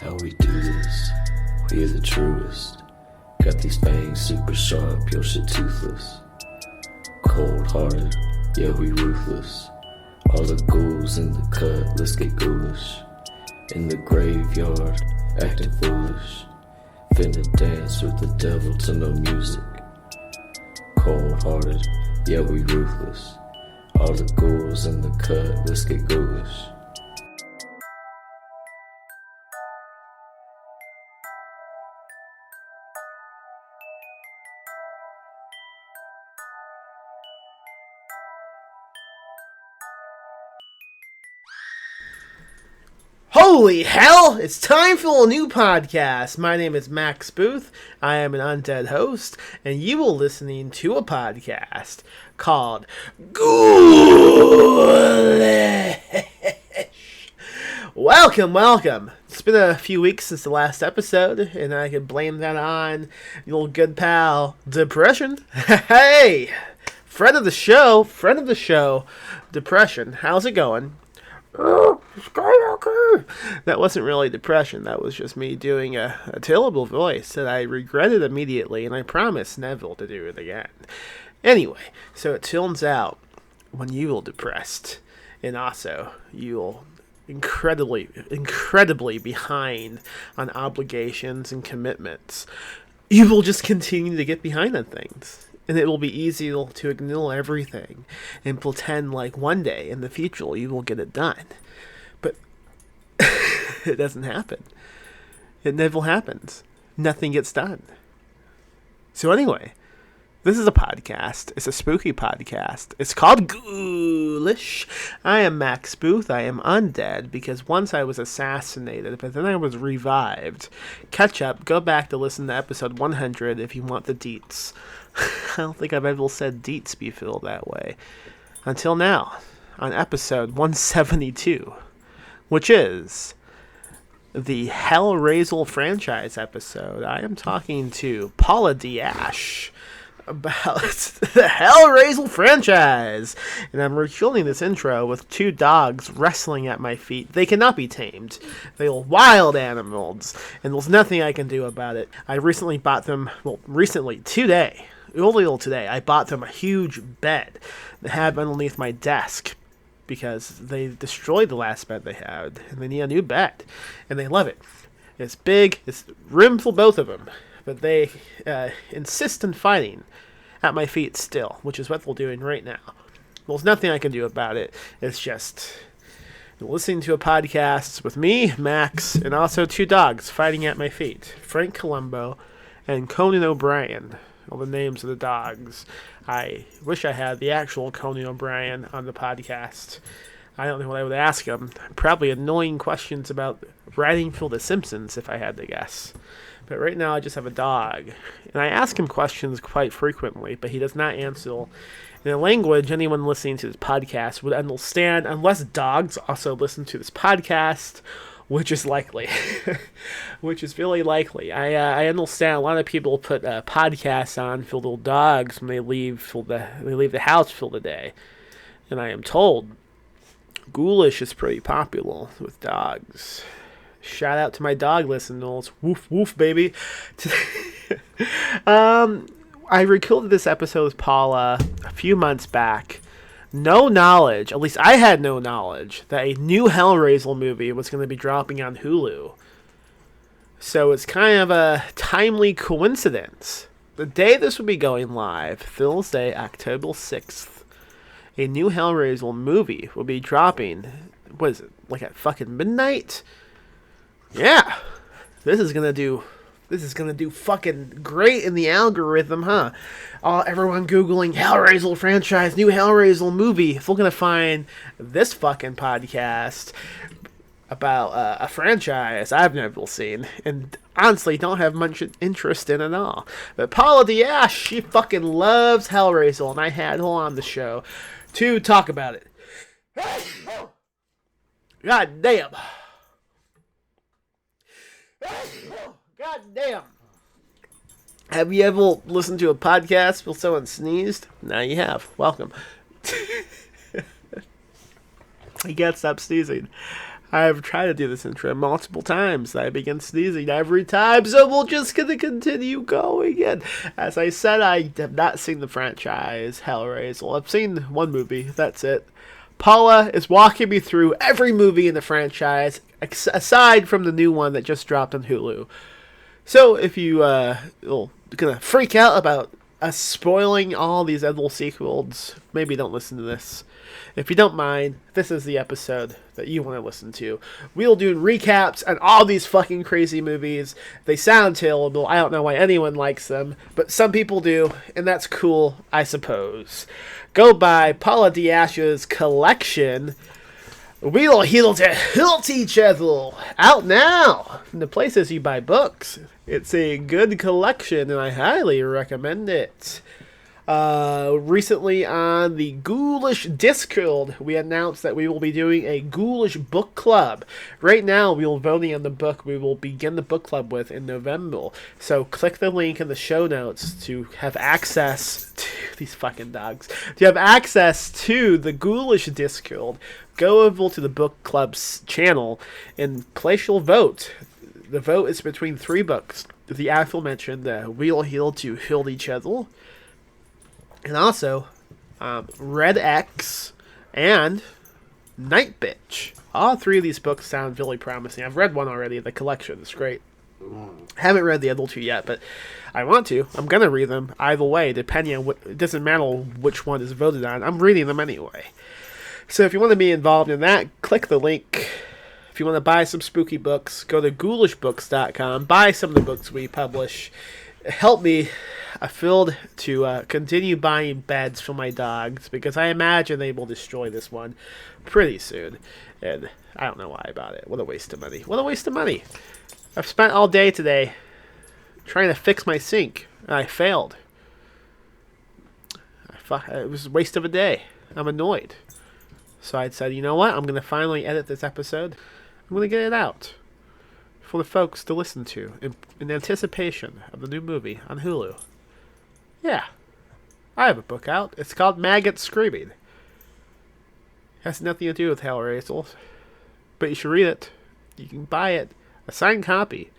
How we do this, we are the truest. Got these fangs super sharp, your shit toothless. Cold-hearted, yeah we ruthless. All the ghouls in the cut, let's get ghoulish. In the graveyard, acting foolish. Finna dance with the devil to no music. Cold-hearted, yeah we ruthless. All the ghouls in the cut, let's get ghoulish. Holy hell! It's time for a new podcast. My name is Max Booth. I am an undead host, and you are listening to a podcast called GHOULISH. Welcome. It's been a few weeks since the last episode, and I could blame that on your old good pal, depression. Hey! Friend of the show, depression. How's it going? Oh, it's going okay. That wasn't really depression. That was just me doing a terrible voice that I regretted immediately, and I promised Neville to do it again. Anyway, so it turns out when you are depressed, and also you're incredibly behind on obligations and commitments, you will just continue to get behind on things. And it will be easy to ignore everything and pretend like one day in the future you will get it done. But it doesn't happen. It never happens. Nothing gets done. So anyway, this is a podcast. It's a spooky podcast. It's called GHOULISH. I am Max Booth. I am undead because once I was assassinated, but then I was revived. Catch up. Go back to listen to episode 100 if you want the deets. I don't think I've ever said deets before that way. Until now, on episode 172, which is the Hellraiser franchise episode, I am talking to Paula D, Ashe about the Hellraiser franchise. And I'm recording this intro with two dogs wrestling at my feet. They cannot be tamed. They are wild animals, and there's nothing I can do about it. I recently bought them, earlier today, I bought them a huge bed to have underneath my desk because they destroyed the last bed they had, and they need a new bed, and they love it. It's big, it's room for both of them, but they insist on fighting at my feet still, which is what they're doing right now. There's nothing I can do about it. It's just listening to a podcast with me, Max, and also two dogs fighting at my feet. Frank Colombo and Conan O'Brien are the names of the dogs. I wish I had the actual Conan O'Brien on the podcast. I don't know what I would ask him. Probably annoying questions about writing for The Simpsons, if I had to guess. But right now I just have a dog. And I ask him questions quite frequently, but he does not answer in a language anyone listening to this podcast would understand, unless dogs also listen to this podcast, which is likely. Which is really likely. I understand a lot of people put podcasts on for their dogs when they leave the house for the day. And I am told GHOULISH is pretty popular with dogs. Shout out to my dog listeners. Woof woof baby. I recorded this episode with Paula a few months back. No knowledge, at least I had no knowledge, that a new Hellraiser movie was going to be dropping on Hulu. So it's kind of a timely coincidence. The day this would be going live, Thursday, October 6th, a new Hellraiser movie will be dropping. What is it, like at fucking midnight? Yeah, this is gonna do fucking great in the algorithm, huh? Everyone Googling Hellraiser franchise, new Hellraiser movie. If we're gonna find this fucking podcast about a franchise I've never seen, and honestly don't have much interest in at all. But Paula D, she fucking loves Hellraiser, and I had her on the show to talk about it. God damn. God damn. Have you ever listened to a podcast where someone sneezed? Now you have. Welcome. I can't stop sneezing. I've tried to do this intro multiple times. I begin sneezing every time, so we're just gonna continue going. And as I said, I have not seen the franchise Hellraiser. I've seen one movie. That's it. Paula is walking me through every movie in the franchise, aside from the new one that just dropped on Hulu. So if you gonna freak out about us spoiling all these other sequels, maybe don't listen to this. If you don't mind, this is the episode that you want to listen to. We'll do recaps on all these fucking crazy movies. They sound terrible. I don't know why anyone likes them, but some people do, and that's cool, I suppose. Go buy Paula D. Ashe's collection. We'll heal each other. Out now in the places you buy books. It's a good collection, and I highly recommend it. Recently on the Ghoulish Discord, we announced that we will be doing a Ghoulish book club. Right now, we will voting on the book we will begin the book club with in November. So click the link in the show notes to have access to these fucking dogs. To have access to the Ghoulish Discord, go over to the book club's channel and place your vote. The vote is between 3 books. The aforementioned We'll Heal Each Other. And also, Red X and Night Bitch. All 3 of these books sound really promising. I've read one already. The collection is great. Haven't read the other 2 yet, but I want to. I'm going to read them either way, depending on it doesn't matter which one is voted on. I'm reading them anyway. So if you want to be involved in that, click the link. If you want to buy some spooky books, go to ghoulishbooks.com. Buy some of the books we publish. Help me. I feel to continue buying beds for my dogs because I imagine they will destroy this one pretty soon. And I don't know why about it. What a waste of money. What a waste of money. I've spent all day today trying to fix my sink, and I failed. It was a waste of a day. I'm annoyed. So I said, you know what? I'm going to finally edit this episode. I'm going to get it out for the folks to listen to in anticipation of the new movie on Hulu. Yeah, I have a book out. It's called Maggots Screaming. It has nothing to do with Hellraiser, but you should read it. You can buy it, a signed copy,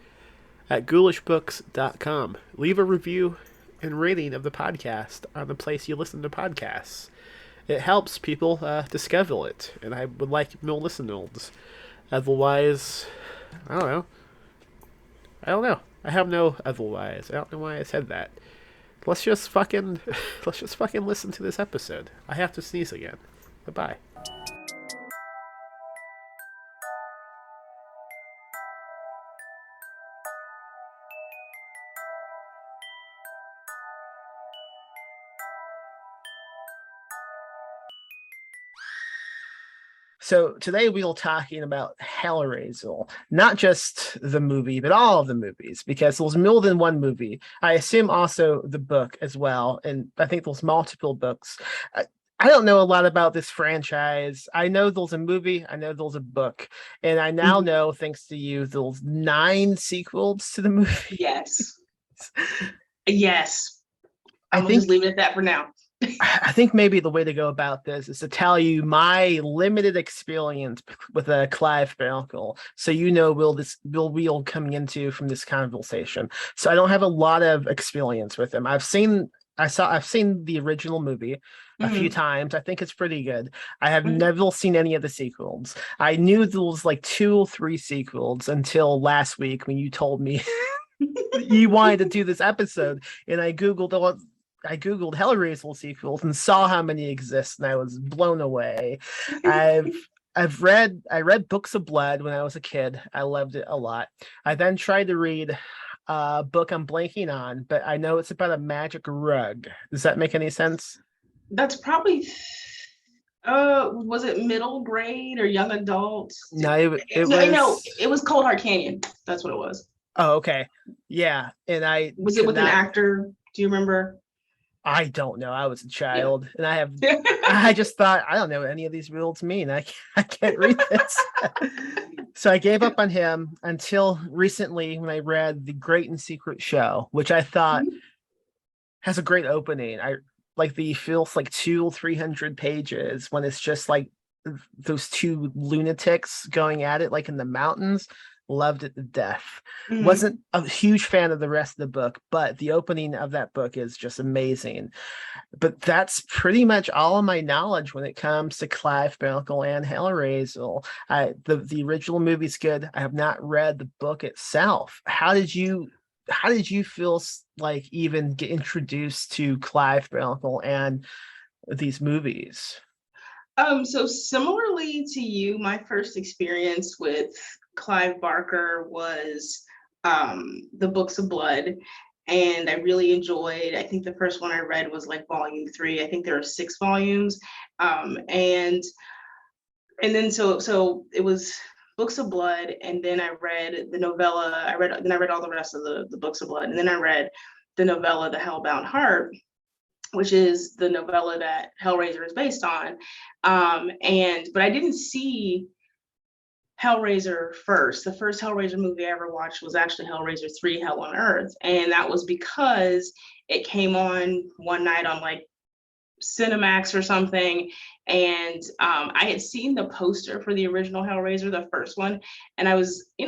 at ghoulishbooks.com. Leave a review and rating of the podcast on the place you listen to podcasts. It helps people discover it, and I would like more listeners. Otherwise, I don't know. I have no otherwise. I don't know why I said that. Let's just fucking listen to this episode. I have to sneeze again. Goodbye. So today we'll be talking about Hellraiser, not just the movie, but all of the movies, because there's more than one movie. I assume also the book as well, and I think there's multiple books. I don't know a lot about this franchise. I know there's a movie, I know there's a book, and I now know, thanks to you, there's 9 sequels to the movie. Yes. Yes. I'm going to just leave it at that for now. I think maybe the way to go about this is to tell you my limited experience with a Clive Barker, so you know we'll coming into from this conversation. So I don't have a lot of experience with him. I've seen the original movie a few times. I think it's pretty good. I have never seen any of the sequels. I knew there was like 2 or 3 sequels until last week when you told me you wanted to do this episode, and I googled Hellraiser sequels and saw how many exist, and I was blown away. I read Books of Blood when I was a kid. I loved it a lot. I then tried to read a book I'm blanking on, but I know it's about a magic rug. Does that make any sense? That's probably was it middle grade or young adult? No, it was Cold Heart Canyon. That's what it was. Oh, okay. Yeah. And was it with an actor? Do you remember? I don't know. I was a child, and I just thought, I don't know what any of these rules mean. I can't read this. So I gave up on him until recently when I read The Great and Secret Show, which I thought has a great opening. I like the feels like 200 or 300 pages when it's just like those two lunatics going at it like in the mountains. Loved it to death. Mhm. Wasn't a huge fan of the rest of the book, but the opening of that book is just amazing. But that's pretty much all of my knowledge when it comes to Clive Barker and Hellraiser. The original movie's good. I have not read the book itself. How did you feel like even get introduced to Clive Barker and these movies? So similarly to you, my first experience with Clive Barker was the Books of Blood, and I really enjoyed. I think the first one I read was like volume 3. I think there are 6 volumes, and then so it was Books of Blood, and then I read the novella. I read all the rest of the Books of Blood, and then I read the novella, The Hellbound Heart, which is the novella that Hellraiser is based on. But I didn't see Hellraiser first. The first Hellraiser movie I ever watched was actually Hellraiser 3, Hell on Earth. And that was because it came on one night on like Cinemax or something. And I had seen the poster for the original Hellraiser, the first one. And I was, I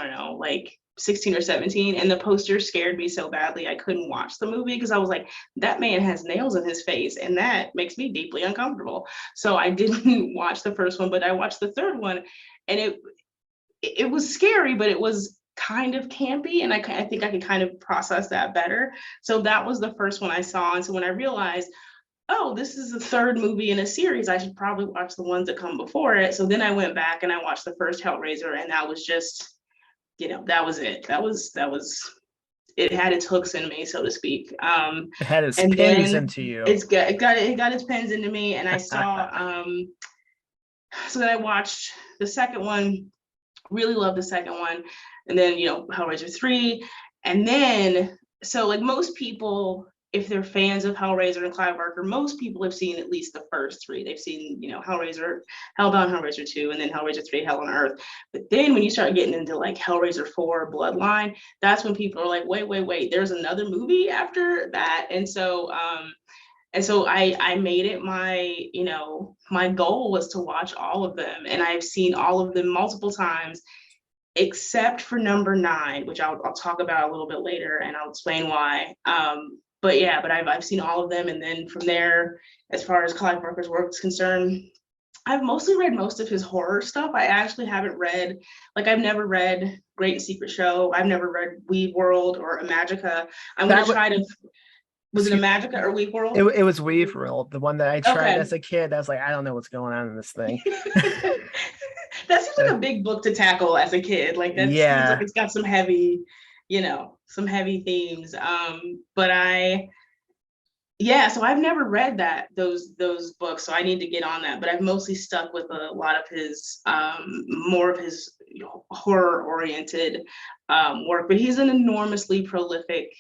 don't know, like 16 or 17, and the poster scared me so badly I couldn't watch the movie because I was like, that man has nails in his face and that makes me deeply uncomfortable. So I didn't watch the first one, but I watched the third one, and it was scary, but it was kind of campy, and I think I could kind of process that better. So that was the first one I saw. And so when I realized, oh, this is the third movie in a series, I should probably watch the ones that come before it. So then I went back and I watched the first Hellraiser, and that was just, that was it. That was it had its hooks in me, so to speak. It had its and pins then into you. it got its pins into me, and I saw so then I watched the second one, really loved the second one, and then Hellraiser 3, and then so like most people, if they're fans of Hellraiser and Clive Barker, most people have seen at least the first 3. They've seen, Hellraiser, Hellbound, Hellraiser 2, and then Hellraiser 3, Hell on Earth. But then when you start getting into like Hellraiser 4, Bloodline, that's when people are like, wait, there's another movie after that. And so I made it my goal was to watch all of them. And I've seen all of them multiple times, except for number 9, which I'll talk about a little bit later, and I'll explain why. But I've seen all of them, and then from there, as far as Clive Barker's work is concerned, I've mostly read most of his horror stuff. I actually haven't read, I've never read Great and Secret Show. I've never read Weave World or Imagica. I'm going to try to. Was it Imagica or Weave World? It was Weave World, the one that I tried Okay. as a kid. I was like, I don't know what's going on in this thing. That seems like a big book to tackle as a kid. Like that seems like it's got some heavy, themes. So I've never read those books, so I need to get on that. But I've mostly stuck with a lot of his more of his horror oriented work. But he's an enormously prolific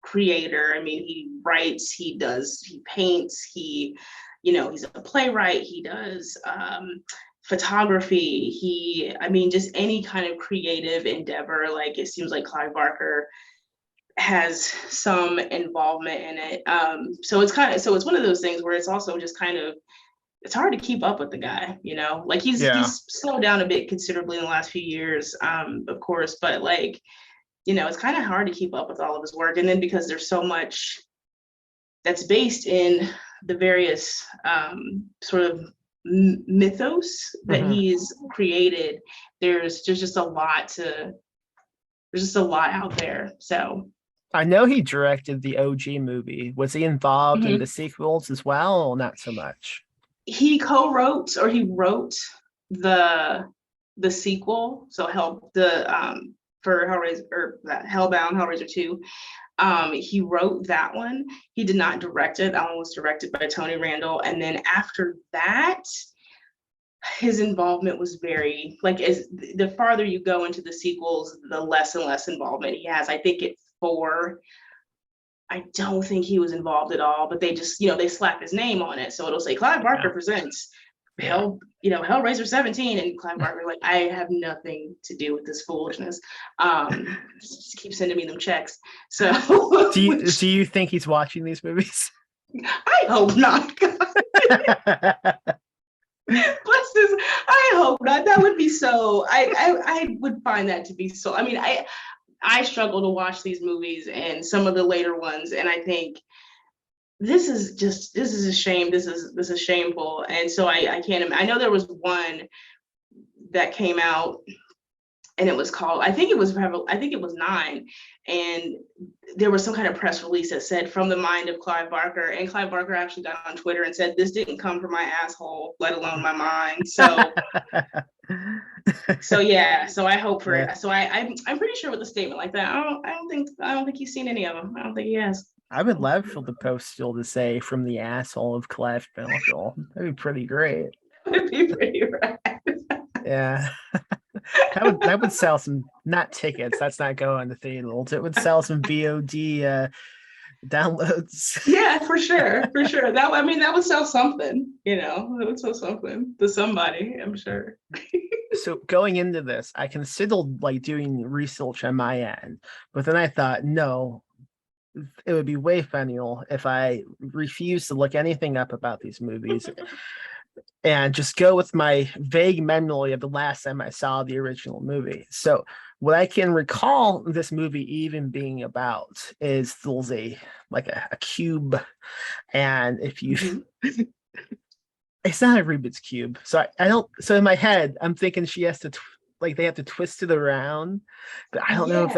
creator. I mean, he writes, he paints, he's a playwright, he does photography, just any kind of creative endeavor. Like it seems like Clive Barker has some involvement in it. So it's one of those things where it's also just kind of, it's hard to keep up with the guy, like he's slowed down a bit considerably in the last few years, of course, but it's kind of hard to keep up with all of his work. And then because there's so much that's based in the various sort of mythos that he's created, there's just a lot out there. So I know he directed the OG movie. Was he involved in the sequels as well, or not so much? He co-wrote, or he wrote the sequel. So for Hellraiser, or that Hellbound, Hellraiser 2. He wrote that one. He did not direct it. That one was directed by Tony Randall. And then after that, his involvement was very, as the farther you go into the sequels, the less and less involvement he has. I think at 4, I don't think he was involved at all, but they just, they slap his name on it. So it'll say Clive Barker presents Hellraiser 17, and Clive Barker I have nothing to do with this foolishness. Just keep sending me them checks. So do you think he's watching these movies? I hope not. Bless his. I hope not. That would be so. I would find that to be so. I mean, I struggle to watch these movies and some of the later ones, and I think this is a shame. This is shameful, and so I can't. I know there was one that came out, and it was called. I think it was 9, and there was some kind of press release that said "From the mind of Clive Barker," and Clive Barker actually got on Twitter and said, "This didn't come from my asshole, let alone my mind." So. So yeah, so I hope for it. So I'm pretty sure with a statement like that, I don't think he's seen any of them. I don't think he has. I would love for the postal to say "from the asshole of Clive Barker." That'd be pretty great. That'd be pretty rad. Yeah. that would sell some, not tickets. That's not going to theaters. It would sell some VOD downloads. Yeah, for sure. That would sell something. It would sell something to somebody, I'm sure. So going into this, I considered like doing research on my end, but then I thought, no, it would be way funnier if I refused to look anything up about these movies and just go with my vague memory of the last time I saw the original movie. So what I can recall this movie even being about is there's a cube, and if you it's not a Rubik's cube. So I don't. So in my head, I'm thinking she has to they have to twist it around. But I don't know if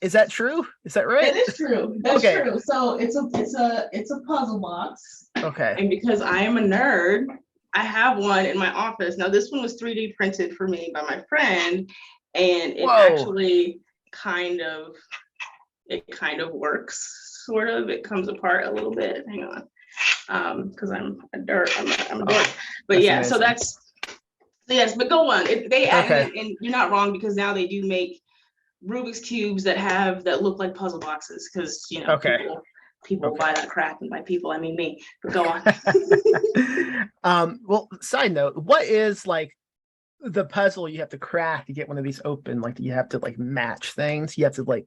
is that true? Is that right? It is true. That's true. So it's a puzzle box. Okay. And because I am a nerd, I have one in my office. Now this one was 3D printed for me by my friend, and it actually kind of works. Sort of. It comes apart a little bit. Hang on. Because I'm a dork. But yeah, amazing. So that's yes. But go on. And you're not wrong, because now they do make Rubik's cubes that look like puzzle boxes, because people buy that crap, and by people I mean me. But go on. Well, side note, what is the puzzle you have to crack to get one of these open? Do you have to match things? You have to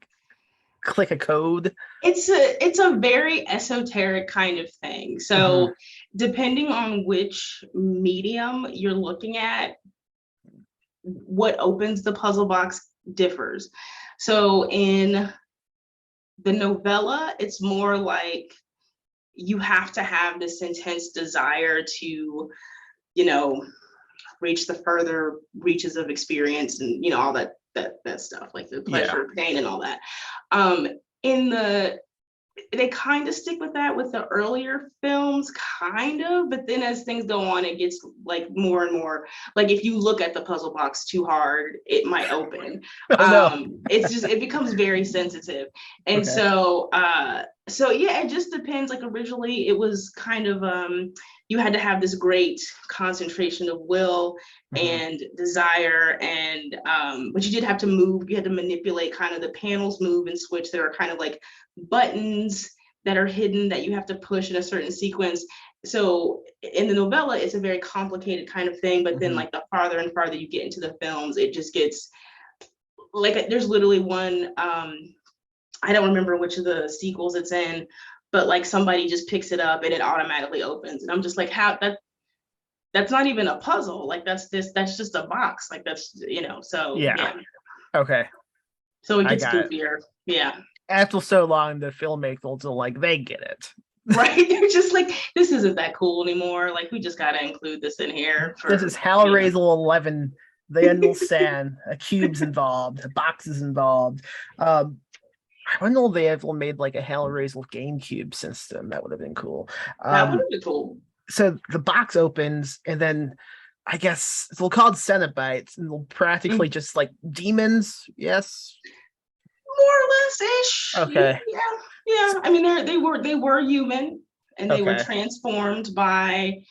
click a code? It's a very esoteric kind of thing. So depending on which medium you're looking at, what opens the puzzle box differs. So in the novella, it's more like you have to have this intense desire to, reach the further reaches of experience and, all that stuff, like the pleasure, pain, and all that. They kind of stick with that with the earlier films, kind of, but then as things go on, it gets more and more, if you look at the puzzle box too hard, it might open. It becomes very sensitive. And so it just depends. Originally it was kind of, you had to have this great concentration of will and desire, and but you did have to move. You had to manipulate kind of the panels, move and switch. There are kind of buttons that are hidden that you have to push in a certain sequence. So in the novella, it's a very complicated kind of thing. But then the farther and farther you get into the films, it just gets there's literally one. I don't remember which of the sequels it's in, but somebody just picks it up and it automatically opens, and I'm just how that's not even a puzzle. That's just a box. That's So yeah. Okay. So it gets goofier. Yeah. After so long, the filmmakers are they get it. Right. They're just this isn't that cool anymore. We just gotta include this in here. This is Hellraiser 11. They understand a cube's involved, a box is involved. I wonder if they ever made a Hellraiser GameCube system. That would have been cool. That would have been cool. So the box opens, and then I guess they're called cenobites, and they're practically just demons. Yes, more or less ish. Okay. Yeah. I mean, they were human, and they were transformed by.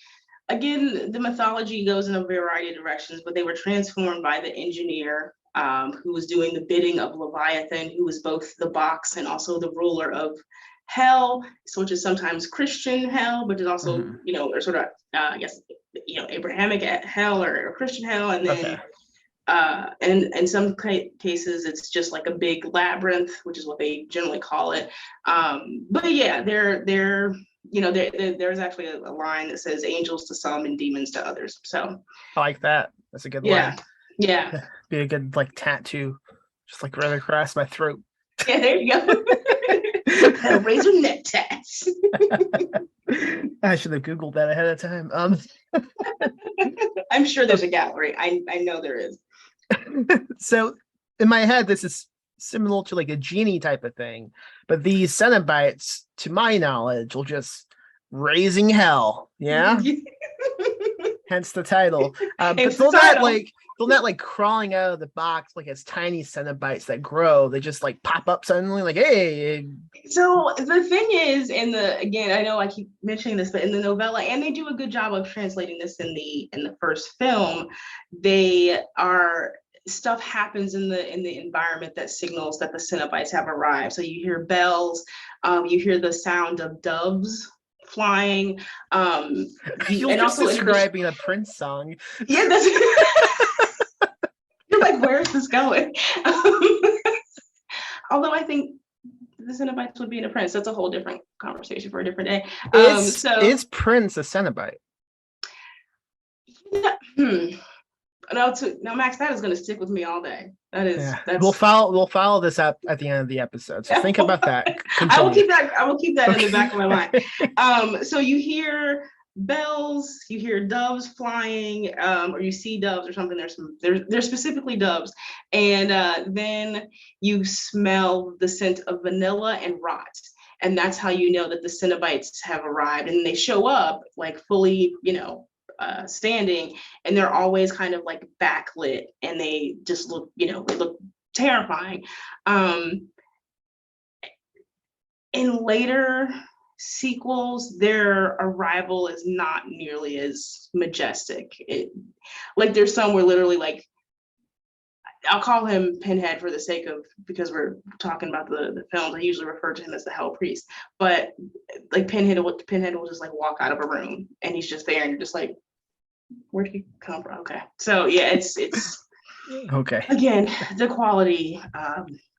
Again, the mythology goes in a variety of directions, but they were transformed by the engineer who was doing the bidding of Leviathan, who was both the box and also the ruler of hell, which is sometimes Christian hell, but is also, or sort of, I guess, Abrahamic hell or Christian hell. And then, and in some cases, it's just a big labyrinth, which is what they generally call it. But yeah, they're there's actually a line that says angels to some and demons to others. So I like that. That's a good yeah, line. yeah, Be a good like tattoo, just like right across my throat. yeah. There you go. Hellraiser neck tats. I should have Googled that ahead of time. I'm sure there's a gallery. I know there is. So in my head, this is similar to like a genie type of thing, but these cenobites, to my knowledge, will just raising hell. Yeah. Hence the title. But they're not like crawling out of the box like as tiny cenobites that grow. They just like pop up suddenly, like, hey. So the thing is, again, I know I keep mentioning this, but in the novella, and they do a good job of translating this in the first film, stuff happens in the environment that signals that the cenobites have arrived. So you hear bells, you hear the sound of doves flying. You're just describing a Prince song. Yeah, that's. You're like, where is this going? Although I think the Cenobites would be in a Prince. That's a whole different conversation for a different day. Is Prince a Cenobite? Yeah, now, Max, that is going to stick with me all day. We'll follow this up at the end of the episode. So think about that. I will keep that in the back of my mind. So you hear bells, you hear doves flying, or you see doves or something. There's specifically doves, and then you smell the scent of vanilla and rot, and that's how you know that the Cenobites have arrived. And they show up like fully, standing, and they're always kind of like backlit, and they just look, they look terrifying. In later sequels, their arrival is not nearly as majestic. There's some where literally, like, I'll call him Pinhead for the sake of, because we're talking about the films, I usually refer to him as the Hell Priest, but like Pinhead will just like walk out of a room and he's just there and you're just like, where'd he come from? Okay. So yeah, it's okay. Again, the quality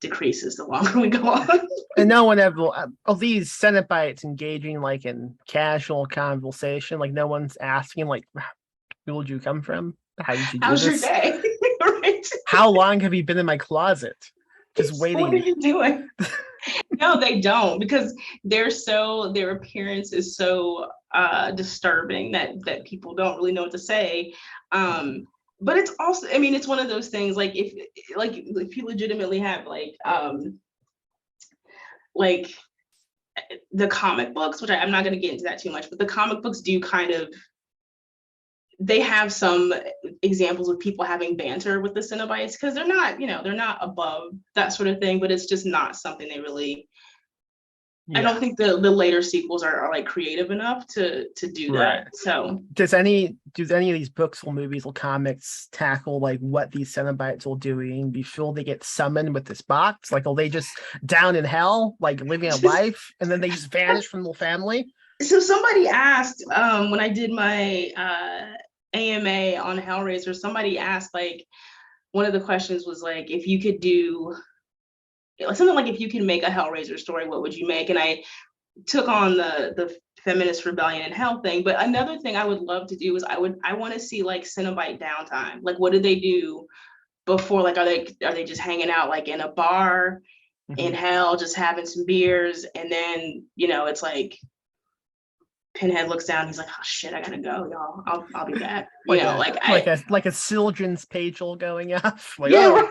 decreases the longer we go on. And no one ever, of these Cenobites engaging like in casual conversation, like no one's asking like, where did you come from? How did you do How's this? your day? Right? How long have you been in my closet? Just waiting. What are you doing? No, they don't, because their appearance is so disturbing that people don't really know what to say. But it's also, I mean, it's one of those things, like if you legitimately have like the comic books, which I'm not going to get into that too much, but the comic books do kind of, they have some examples of people having banter with the Cenobites, because they're not above that sort of thing, but it's just not something they really, I don't think the later sequels are like creative enough to do that. Right. So do any of these books or movies or comics tackle like what these Cenobites are doing before they get summoned with this box? Like, are they just down in hell, like living a life, and then they just vanish from their family? So somebody asked when I did my AMA on Hellraiser, somebody asked, like, one of the questions was like, if you could do something like, if you can make a Hellraiser story, what would you make? And I took on the feminist rebellion and hell thing. But another thing I would love to do is I want to see like Cenobite downtime. Like, what did they do before? Like, are they just hanging out like in a bar in hell, just having some beers, and then it's like Pinhead looks down, he's like, oh shit, I gotta go, y'all. I'll be back. Like a children's pagel going off. Like, yeah,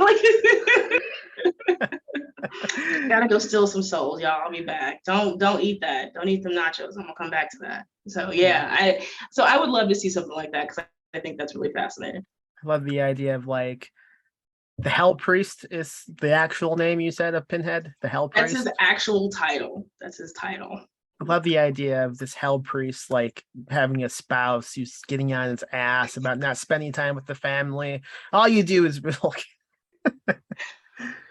gotta go steal some souls, y'all. I'll be back. Don't eat that. Don't eat them nachos. I'm gonna come back to that. So yeah, I would love to see something like that, because I think that's really fascinating. I love the idea of like the Hell Priest is the actual name you said of Pinhead. The Hell Priest. That's his actual title. That's his title. I love the idea of this Hell Priest like having a spouse who's getting on his ass about not spending time with the family. All you do is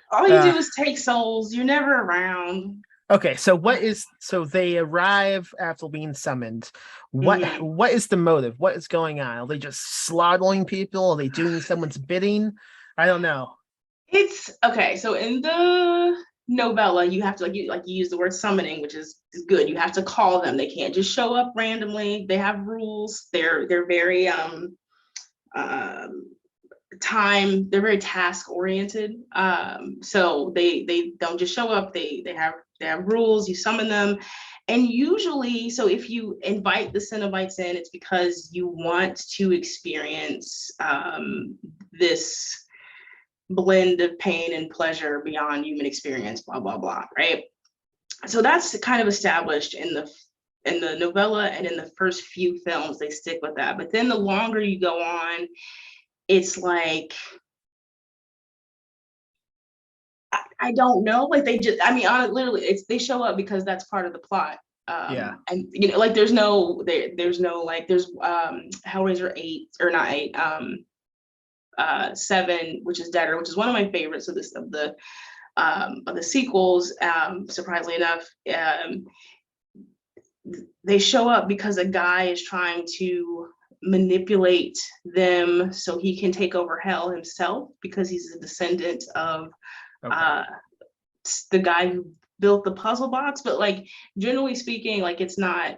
all you do is take souls. You're never around. Okay, so they arrive after being summoned. What is the motive? What is going on? Are they just slaughtering people? Are they doing someone's bidding? I don't know. It's okay. So in the novella, you have to you use the word summoning, which is good. You have to call them. They can't just show up randomly. They have rules. They're very they're very task oriented. So they don't just show up. They have rules. You summon them. And usually, so if you invite the Cenobites in, it's because you want to experience this blend of pain and pleasure beyond human experience, blah, blah, blah, right? So that's kind of established in the novella, and in the first few films, they stick with that. But then the longer you go on, it's like, I don't know, like they just, I mean, literally, they show up because that's part of the plot. And like there's Hellraiser 8, or not 8, 7, which is Deader, which is one of my favorites of the sequels. Surprisingly enough, they show up because a guy is trying to manipulate them so he can take over hell himself, because he's a descendant of the guy who built the puzzle box. But like, generally speaking, like, it's not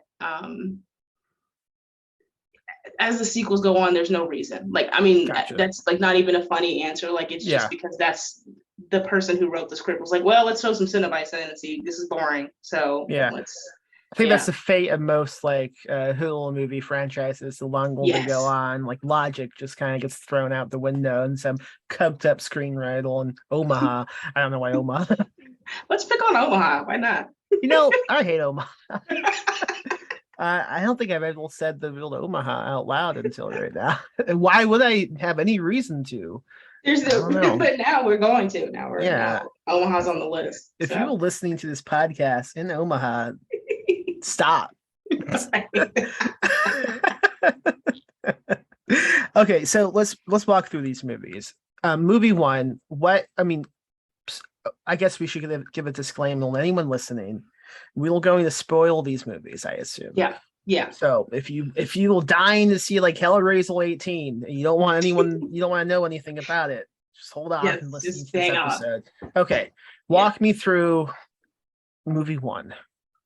as the sequels go on, there's no reason. Like, I mean, that's like not even a funny answer. Like, it's just because that's the person who wrote the script was like, well, let's throw some Cenobites in and see, this is boring. So I think that's the fate of most like Hulu movie franchises. The longer they go on, like logic just kind of gets thrown out the window, and some coked up screenwriter in Omaha. I don't know why Omaha. Let's pick on Omaha. Why not? You know, I hate Omaha. I don't think I've ever said the real Omaha out loud until right now. Why would I have any reason to? But now we're going to. Now Omaha's on the list. If you were listening to this podcast in Omaha, stop. Okay, so let's walk through these movies. Movie 1, I guess we should give a disclaimer to anyone listening. We're going to spoil these movies, I assume. Yeah. So if you're dying to see like Hellraiser 18, and you don't want to know anything about it, just hold on and listen to this episode. Okay, walk me through movie 1.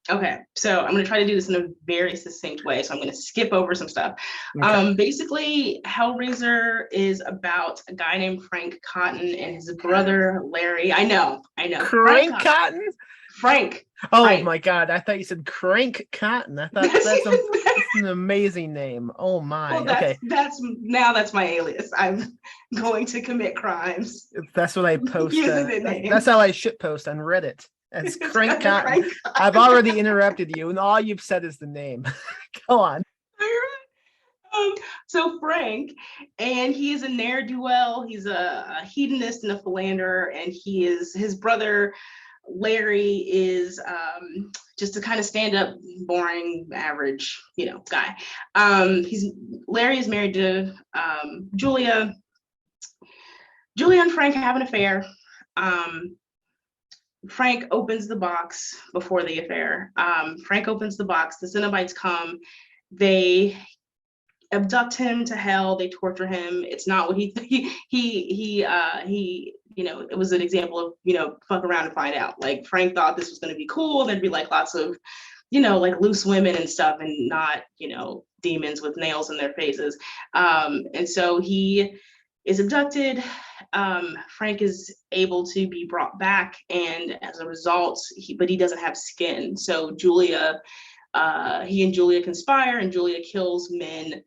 Okay, so I'm going to try to do this in a very succinct way. So I'm going to skip over some stuff. Okay. Basically, Hellraiser is about a guy named Frank Cotton and his brother Larry. I know. Frank Cotton? Frank. Oh Frank. My God! I thought you said Crank Cotton. I thought that's an amazing name. Oh my! Well, that's my alias. I'm going to commit crimes. That's what I post. That's how I shit post on Reddit. It's Crank Cotton. I've already interrupted you, and all you've said is the name. Go on. So Frank, and he is a ne'er-do-well. He's a hedonist and a philanderer, and his brother Larry is just a kind of stand-up, boring, average, guy. Larry is married to Julia. Julia and Frank have an affair. Frank opens the box before the affair. Frank opens the box. The Cenobites come. They abduct him to hell. They torture him. It's not what he it was an example of, fuck around and find out. Like, Frank thought this was going to be cool. There'd be like lots of, like loose women and stuff, and not, demons with nails in their faces. And so he is abducted. Frank is able to be brought back, and as a result, he doesn't have skin. So he and Julia conspire, and Julia kills men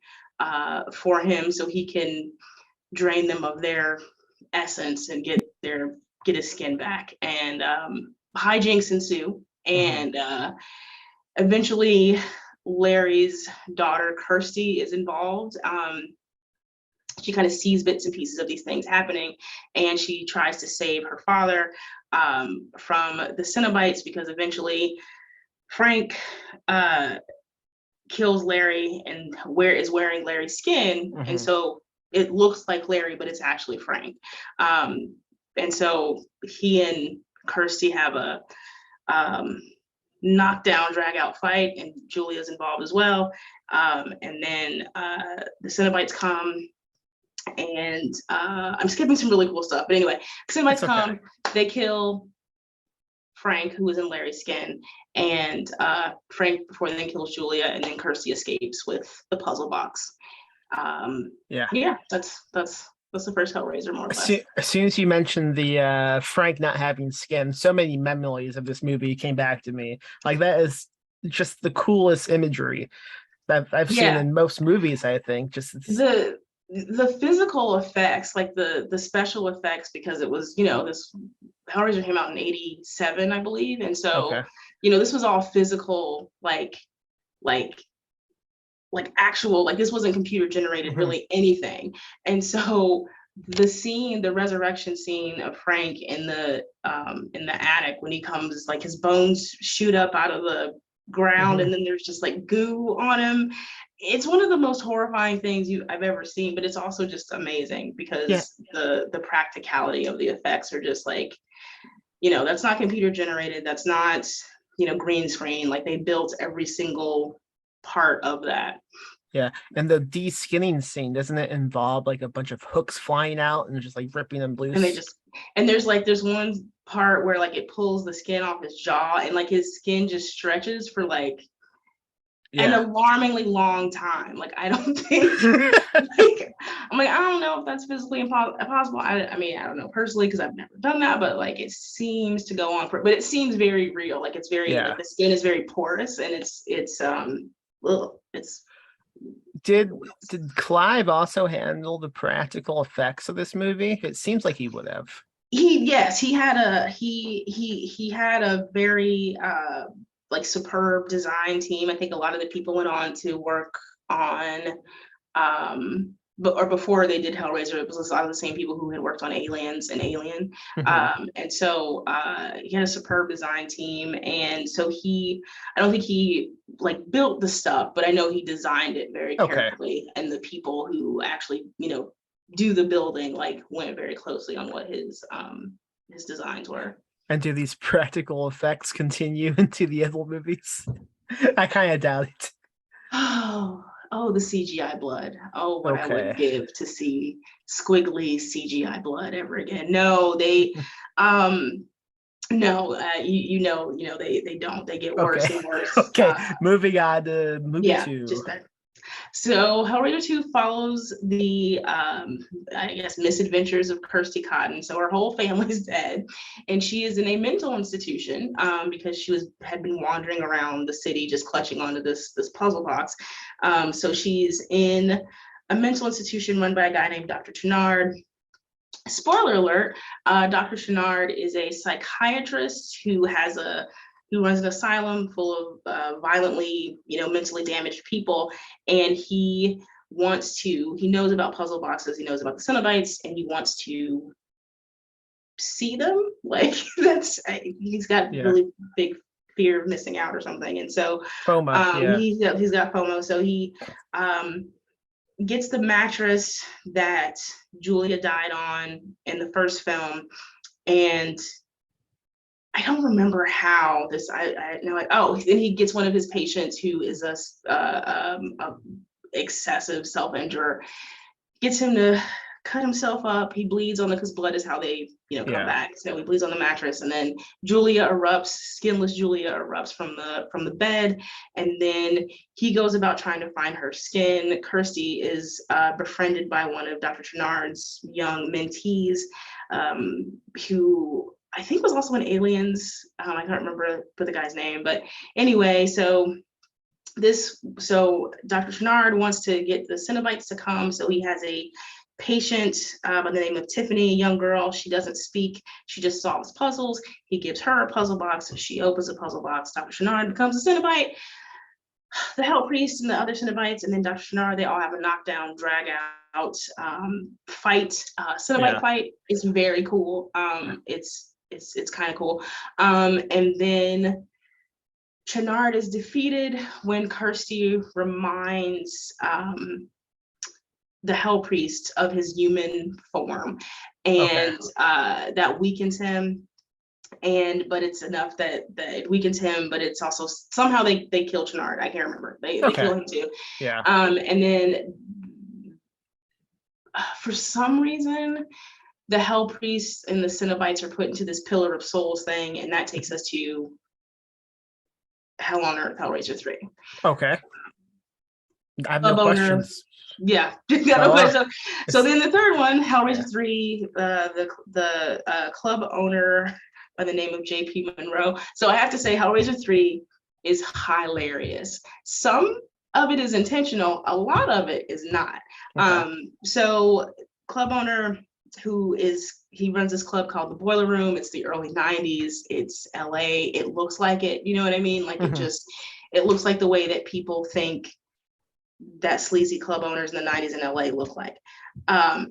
for him so he can drain them of their essence and get his skin back. And hijinks ensue, and eventually Larry's daughter Kirsty is involved. She kind of sees bits and pieces of these things happening, and she tries to save her father from the Cenobites, because eventually Frank kills Larry and is wearing Larry's skin, and so it looks like Larry, but it's actually Frank. And so he and Kirsty have a knockdown, drag out fight, and Julia's involved as well. And then the Cenobites come, and I'm skipping some really cool stuff, but anyway, Cenobites come, they kill Frank, who is in Larry's skin, and Frank before then kills Julia, and then Kirsty escapes with the puzzle box. Yeah, that's the first Hellraiser, more or less. As soon as you mentioned the Frank not having skin, so many memories of this movie came back to me. Like, that is just the coolest imagery that I've seen in most movies, I think. Just the physical effects, like the special effects, because it was, this Hellraiser came out in 87, I believe. And so, this was all physical, like actual, like, this wasn't computer generated, really anything. And so the resurrection scene of Frank in the attic, when he comes, like, his bones shoot up out of the ground, and then there's just like goo on him. It's one of the most horrifying things I've ever seen, but it's also just amazing because the practicality of the effects are just like, that's not computer generated, that's not, green screen. Like, they built every single part of that. Yeah, and the de-skinning scene, doesn't it involve like a bunch of hooks flying out and just like ripping them loose? And there's one part where like it pulls the skin off his jaw, and like his skin just stretches for like an alarmingly long time. Like, I don't think I'm like, I don't know if that's physically possible. I mean, I don't know personally, because I've never done that, but like, it seems to go on but it seems very real. Like, it's very like, the skin is very porous, and it's Did Clive also handle the practical effects of this movie? It seems like he would have. He had a very like superb design team. I think a lot of the people went on to work on before they did Hellraiser, it was a lot of the same people who had worked on Aliens and Alien. And so he had a superb design team. And so I don't think he like built the stuff, but I know he designed it very carefully. And the people who actually, do the building, like, went very closely on what his designs were. And do these practical effects continue into the other movies? I kind of doubt it. Oh, the CGI blood. Oh, what I would give to see squiggly CGI blood ever again. No, they, no, they don't. They get worse and worse. Moving on to movie 2. So Hellraiser 2 follows the, I guess, misadventures of Kirsty Cotton. So her whole family's dead, and she is in a mental institution because she had been wandering around the city just clutching onto this puzzle box. So she's in a mental institution run by a guy named Dr. Chouinard. Spoiler alert, Dr. Chouinard is a psychiatrist who runs an asylum full of violently, mentally damaged people. And he knows about puzzle boxes, he knows about the cenobites, and he wants to see them. Like, he's got really big fear of missing out or something. And so FOMO, he's got FOMO. So he gets the mattress that Julia died on in the first film, and I don't remember how this. I know. Then he gets one of his patients who is a excessive self-injurer, gets him to cut himself up. He bleeds on it because blood is how they come back. So he bleeds on the mattress, and then Julia erupts. Skinless Julia erupts from the bed, and then he goes about trying to find her skin. Kirsty is befriended by one of Dr. Chouinard's young mentees, who I think was also in Aliens. I can't remember the guy's name, but anyway, so Dr. Chouinard wants to get the cenobites to come. So he has a patient by the name of Tiffany, a young girl. She doesn't speak. She just solves puzzles. He gives her a puzzle box. She opens a puzzle box. Dr. Chouinard becomes a cenobite. The Hell Priest and the other cenobites, and then Dr. Chouinard, they all have a knockdown, drag out fight. Cenobite fight is very cool. It's kind of cool. And then Chouinard is defeated when Kirsty reminds the Hell Priest of his human form, and that weakens him. But it's enough that it weakens him, but it's also somehow they kill Chouinard. I can't remember. They kill him too. And then for some reason, the Hell Priests and the Cenobites are put into this Pillar of Souls thing, and that takes us to Hell on Earth, Hellraiser 3. Okay. I have no Club owner, questions. yeah. Oh, So then the third one, Hellraiser 3, the club owner by the name of J.P. Monroe. So I have to say, Hellraiser 3 is hilarious. Some of it is intentional, a lot of it is not. Okay. So club owner he runs this club called the Boiler Room. It's the early 90s. It's LA. It looks like it, you know what I mean? Like it looks like the way that people think that sleazy club owners in the 90s in LA look like.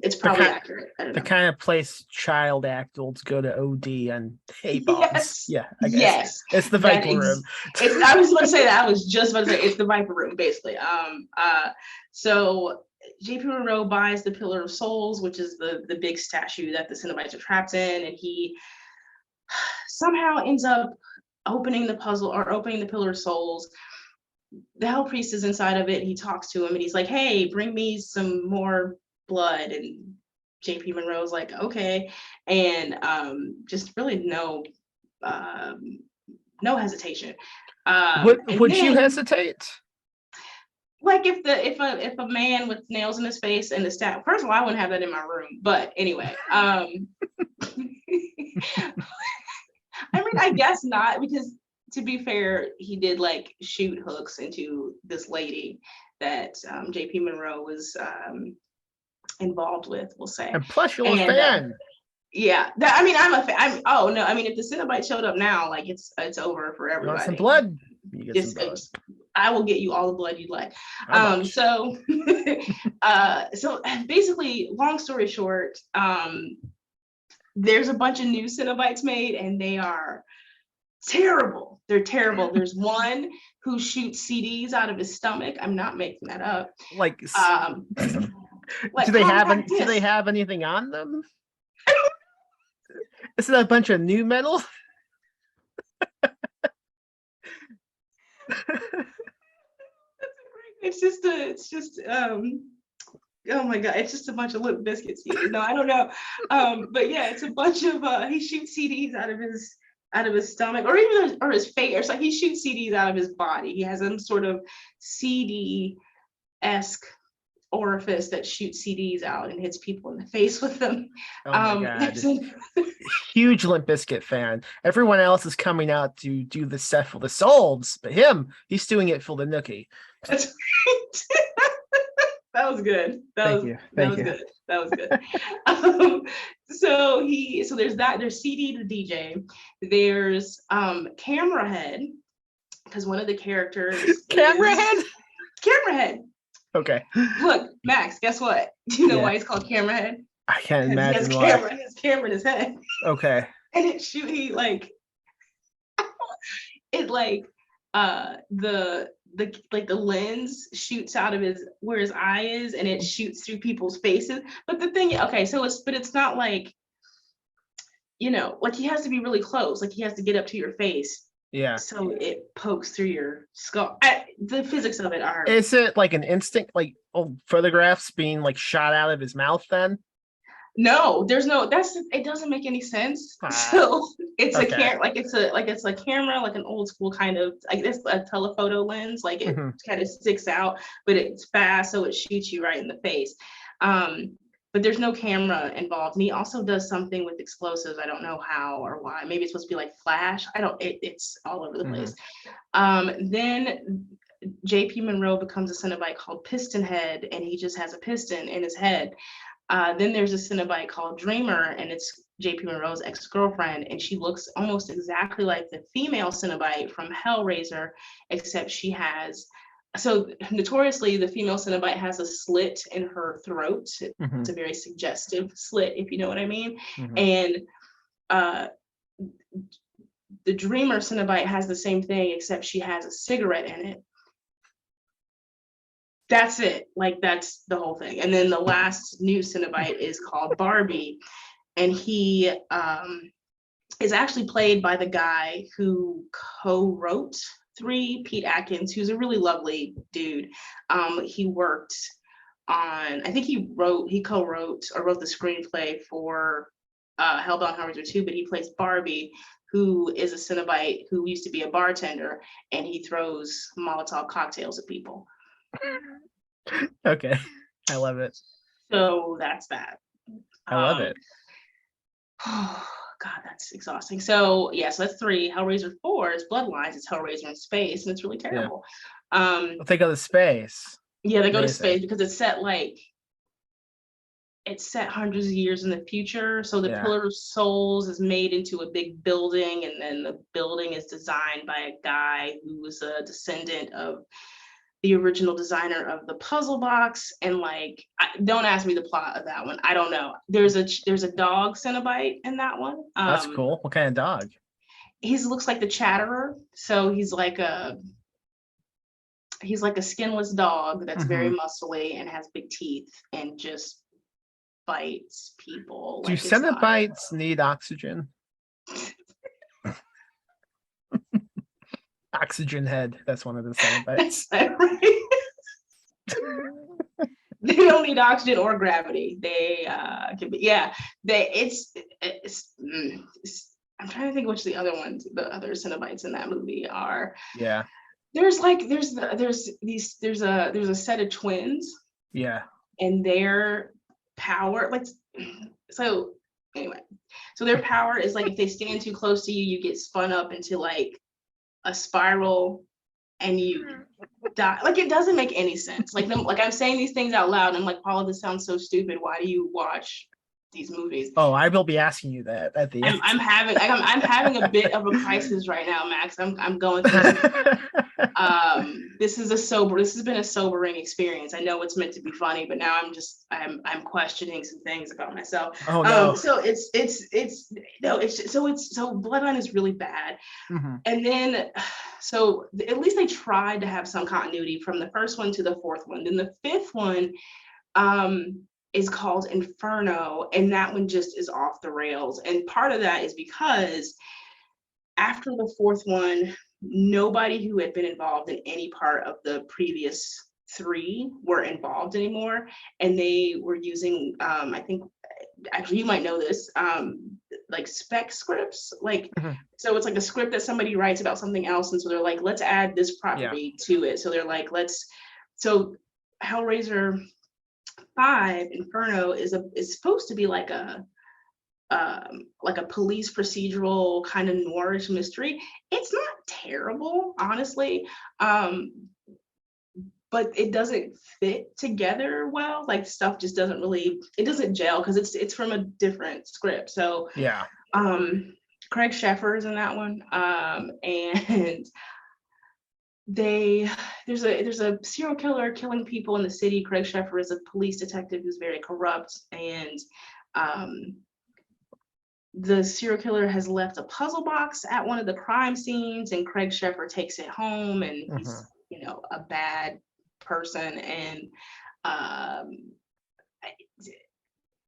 It's probably accurate. I don't know. The kind of place child actors go to OD and hate bombs. Yes. Yeah, I guess. Yes. It's the Viper Room. I was going to say that. I was just about to say it's the Viper Room, basically. So J.P. Monroe buys the Pillar of Souls, which is the big statue that the Cenobites are trapped in, and he somehow ends up opening the Pillar of Souls. The Hell Priest is inside of it. He talks to him and he's like, hey, bring me some more blood. And JP Monroe's like, okay. And just really no hesitation. Would you hesitate? Like if a man with nails in his face and the stat, first of all, I wouldn't have that in my room. But anyway, I mean, I guess not, because to be fair, he did like shoot hooks into this lady that J.P. Monroe was involved with, we'll say. And plus, you're a fan. Yeah, I mean, I'm a fan. Oh no, I mean, if the Cenobite showed up now, like it's over for everybody. You want some blood? You get some blood. I will get you all the blood you'd like. So basically, long story short, there's a bunch of new Cenobites made, and they are terrible. They're terrible. There's one who shoots CDs out of his stomach. I'm not making that up. Like do they have anything on them? Is it a bunch of new metal? It's just oh my god, it's just a bunch of Limp Bizkit CDs. No, I don't know. But yeah, it's a bunch of he shoots CDs out of his stomach, or even his face. It's like he shoots CDs out of his body. He has some sort of CD-esque orifice that shoots CDs out and hits people in the face with them. Oh my god. Huge Limp Bizkit fan. Everyone else is coming out to do the set for the Souls, but he's doing it for the Nookie. That's right. That was good. That was good. So there's that. There's CD to DJ. There's Camera Head, because one of the characters Camera Head. Okay. Look, Max, guess what? Do you know why he's called Camera Head? I can't imagine why. He has camera in his head. Okay. And the lens shoots out of where his eye is, and it shoots through people's faces. But the thing, okay, it's not like, like he has to be really close, like he has to get up to your face. Yeah. So it pokes through your skull. The physics of it are. Is it like an instinct, like photographs being like shot out of his mouth then? No, there's no. It doesn't make any sense. So it's a camera, it's a camera, like an old school kind of, like it's a telephoto lens, like it kind of sticks out, but it's fast, so it shoots you right in the face. But there's no camera involved. And he also does something with explosives. I don't know how or why. Maybe it's supposed to be like Flash. It's all over the place. Then J.P. Monroe becomes a Cenobite called Piston Head, and he just has a piston in his head. Then there's a Cenobite called Dreamer, and it's J.P. Monroe's ex-girlfriend, and she looks almost exactly like the female Cenobite from Hellraiser, except she has. So notoriously, the female Cenobite has a slit in her throat. It's a very suggestive slit, if you know what I mean. And the Dreamer Cenobite has the same thing, except she has a cigarette in it. That's it. Like, that's the whole thing. And then the last new Cenobite is called Barbie, and he is actually played by the guy who co-wrote 3, Pete Atkins, who's a really lovely dude. He worked on, I think he co-wrote or wrote the screenplay for Hellbound Hellraiser 2, but he plays Barbie, who is a cenobite who used to be a bartender, and he throws Molotov cocktails at people. Okay. I love it. So that's that. I love it. Oh, God, that's exhausting. So yeah, so that's 3. Hellraiser 4 is Bloodlines. It's Hellraiser in space, and it's really terrible. I'll take out the space. Yeah, they go to Amazing. space because it's set hundreds of years in the future. So the Pillar of Souls is made into a big building, and then the building is designed by a guy who was a descendant of the original designer of the puzzle box. And like, don't ask me the plot of that one. I don't know. There's a dog cenobite in that one. That's cool. What kind of dog? He looks like the Chatterer. So he's like a skinless dog that's very muscly and has big teeth and just bites people. Do cenobites need oxygen? Oxygen head. That's one of the cenobites. They don't need oxygen or gravity. They can be, I'm trying to think which the other cenobites in that movie are. Yeah. There's a set of twins. Yeah. And their power, so their power is like if they stand too close to you, you get spun up into like a spiral and you die. Like, it doesn't make any sense. Like I'm saying these things out loud and I'm like, Paula, this sounds so stupid. Why do you watch these movies? Oh, I will be asking you that at the end. I'm having a bit of a crisis right now, Max. I'm going through this has been a sobering experience. I know it's meant to be funny, but now I'm questioning some things about myself. Oh no. So Bloodline is really bad. And then so at least they tried to have some continuity from the first one to the fourth one. Then the fifth one is called Inferno, and that one just is off the rails. And part of that is because after the fourth one, nobody who had been involved in any part of the previous 3 were involved anymore, and they were using I think actually you might know this, like spec scripts, like so it's like a script that somebody writes about something else, and so they're like, let's add this property to it. So they're like, so Hellraiser 5 Inferno is supposed to be like a police procedural kind of noirish mystery. It's not terrible, honestly, but it doesn't fit together well. Like, stuff just doesn't gel because it's from a different script. So yeah, Craig Sheffer is in that one, and there's a serial killer killing people in the city. Craig Sheffer is a police detective who's very corrupt, and the serial killer has left a puzzle box at one of the crime scenes, and Craig Sheffer takes it home, and he's a bad person, and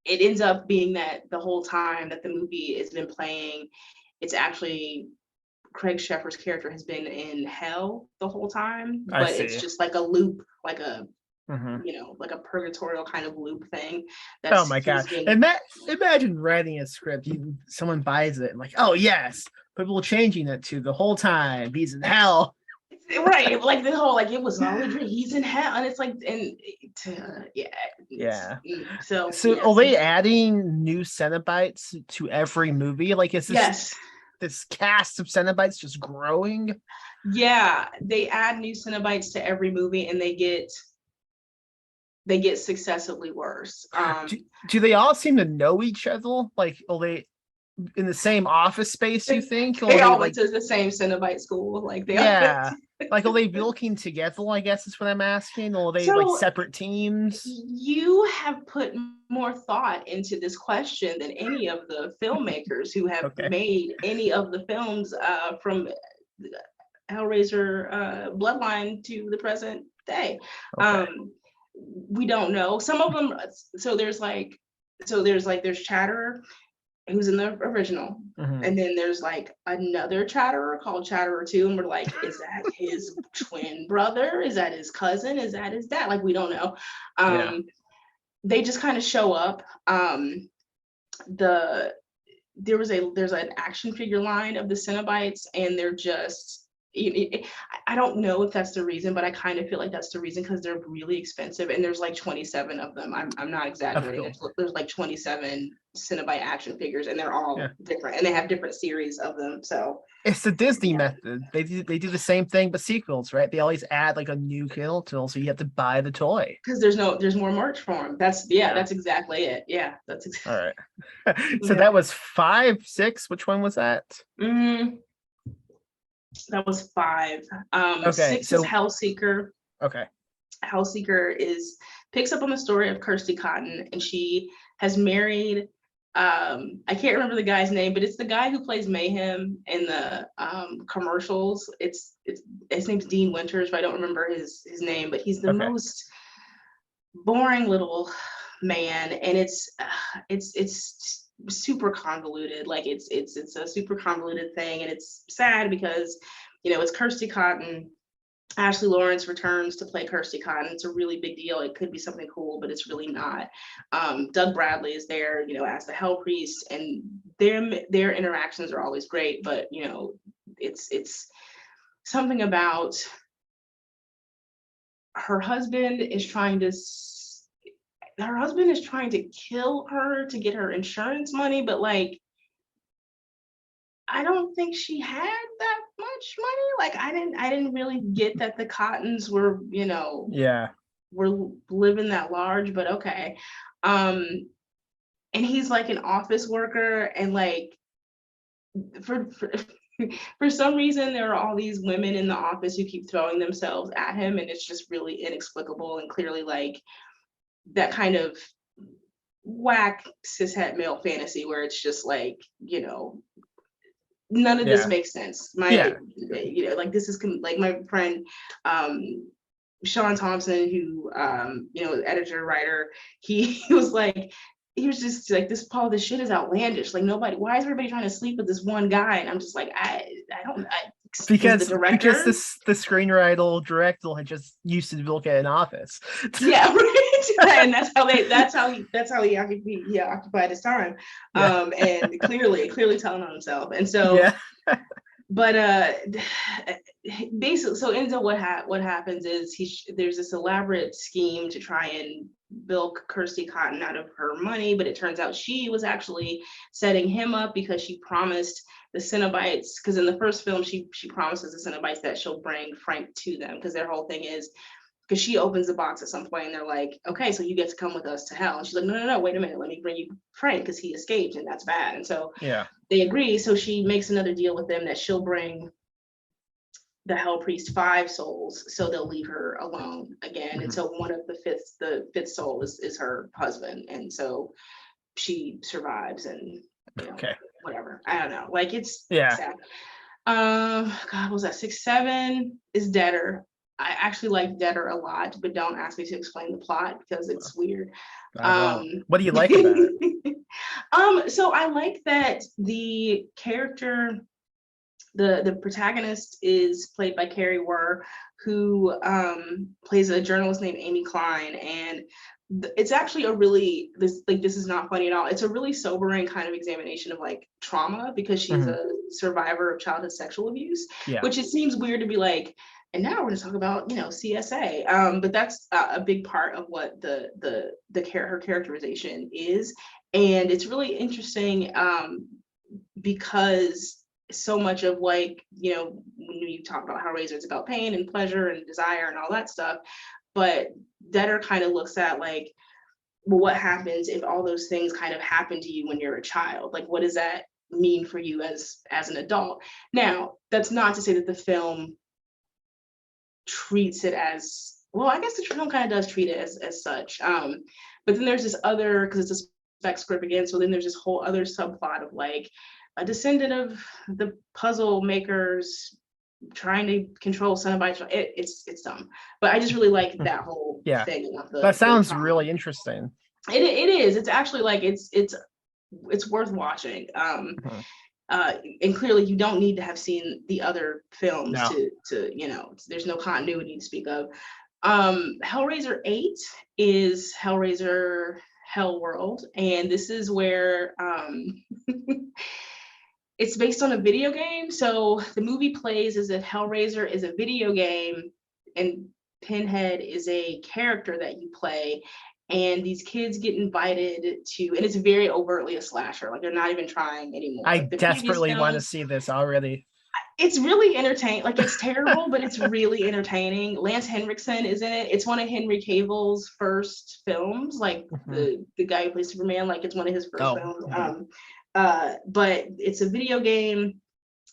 it ends up being that the whole time that the movie has been playing, it's actually Craig Sheffer's character has been in hell the whole time, but it's just like a loop, like a like a purgatorial kind of loop thing. Oh my god! Imagine writing a script, someone buys it, and like, oh yes, people changing it to the whole time he's in hell. Right, like the whole it was all a dream. He's in hell, and it's like, So are they adding new cenobites to every movie? Like, is this this cast of cenobites just growing? Yeah, they add new cenobites to every movie, and they get successively worse. Do they all seem to know each other? Like, are they in the same office space, you think? They all went to the same cenobite school. Like, they like, are they working together, I guess is what I'm asking? Or are they like separate teams? You have put more thought into this question than any of the filmmakers who have made any of the films from Hellraiser Bloodline to the present day. We don't know. Some of them, there's Chatterer, who's in the original. And then there's like another Chatterer called Chatterer 2, and we're like, is that his twin brother? Is that his cousin? Is that his dad? Like, we don't know. They just kind of show up. There's an action figure line of the Cenobites, and they're just, I don't know if that's the reason, but I kind of feel like that's the reason, because they're really expensive, and there's like 27 of them. I'm not exaggerating. There's like 27 Cenobite action figures, and they're all different, and they have different series of them. So it's the Disney method. They do the same thing, but sequels, right? They always add like a new kill tool, so you have to buy the toy because there's more merch for them. That's exactly it. Yeah, that's all right. So that was 5, 6. Which one was that? That was 5. Okay, 6 is Hellseeker. Okay. Hellseeker picks up on the story of Kirsty Cotton, and she has married, I can't remember the guy's name, but it's the guy who plays Mayhem in the commercials. It's his name's Dean Winters, but I don't remember his name, but he's the most boring little man, and it's super convoluted. Like it's a super convoluted thing, and it's sad because it's Kirsty Cotton. Ashley Lawrence returns to play Kirsty Cotton. It's a really big deal. It could be something cool, but it's really not. Doug Bradley is there, as the Hell Priest, and their interactions are always great. But it's something about her husband is trying to kill her to get her insurance money, but like, I don't think she had that much money. Like, I didn't really get that the Cottons were, were living that large, but okay. And he's like an office worker, and like for some reason there are all these women in the office who keep throwing themselves at him, and it's just really inexplicable, and clearly like that kind of whack cishet male fantasy where it's just like, none of this makes sense. Like this is like my friend Sean Thompson, who editor, writer, he was just like, this shit is outlandish. Like, why is everybody trying to sleep with this one guy? And I'm just like, because the screenwriter director had just used to look at an office. Yeah, right. And that's how he occupied his time. And clearly telling on himself. And so but basically, so ends up what happens is there's this elaborate scheme to try and bilk Kirsty Cotton out of her money, but it turns out she was actually setting him up because she promised the Cenobites, because in the first film she promises the Cenobites that she'll bring Frank to them, because their whole thing is, because she opens the box at some point and they're like, okay, so you get to come with us to hell. And she's like, no, wait a minute, let me bring you Frank, because he escaped and that's bad. And so they agree. So she makes another deal with them that she'll bring the Hell Priest 5 souls, so they'll leave her alone again. And so one of the fifth soul is her husband, and so she survives, and whatever. I don't know. Like, it's sad. God, what was that? 6, 7 is Deader. I actually like Deader a lot, but don't ask me to explain the plot because it's weird. What do you like about it? So I like that the character, the protagonist, is played by Carrie Wurr, who plays a journalist named Amy Klein, and it's actually this is not funny at all. It's a really sobering kind of examination of like trauma, because she's a survivor of childhood sexual abuse, which it seems weird to be like, and now we're going to talk about, CSA. But that's a big part of what her characterization is. And it's really interesting because so much of like, when you talk about Hellraiser, it's about pain and pleasure and desire and all that stuff. But Deader kind of looks at like, well, what happens if all those things kind of happen to you when you're a child? Like, what does that mean for you as an adult? Now, that's not to say that the film treats it as, well, I guess the film kind of does treat it as such. But then there's this other, because it's a spec script again, so then there's this whole other subplot of like a descendant of the puzzle makers trying to control Cenobite. It's dumb, but I just really like that whole thing. That sounds really interesting. It is. It's actually like it's it's worth watching. Mhm. And clearly you don't need to have seen the other films No. to there's no continuity to speak of. Hellraiser 8 is Hellraiser Hell World, and this is where it's based on a video game. So the movie plays as if Hellraiser is a video game and Pinhead is a character that you play. And these kids get invited to, and it's very overtly a slasher. Like they're not even trying anymore. I Like the previous desperately want to films, see this already. it's really entertaining. Like it's terrible, but it's really entertaining. Lance Henriksen is in it. It's one of Henry Cavill's first films. Like the guy who plays Superman. Like it's one of his first films. But it's a video game.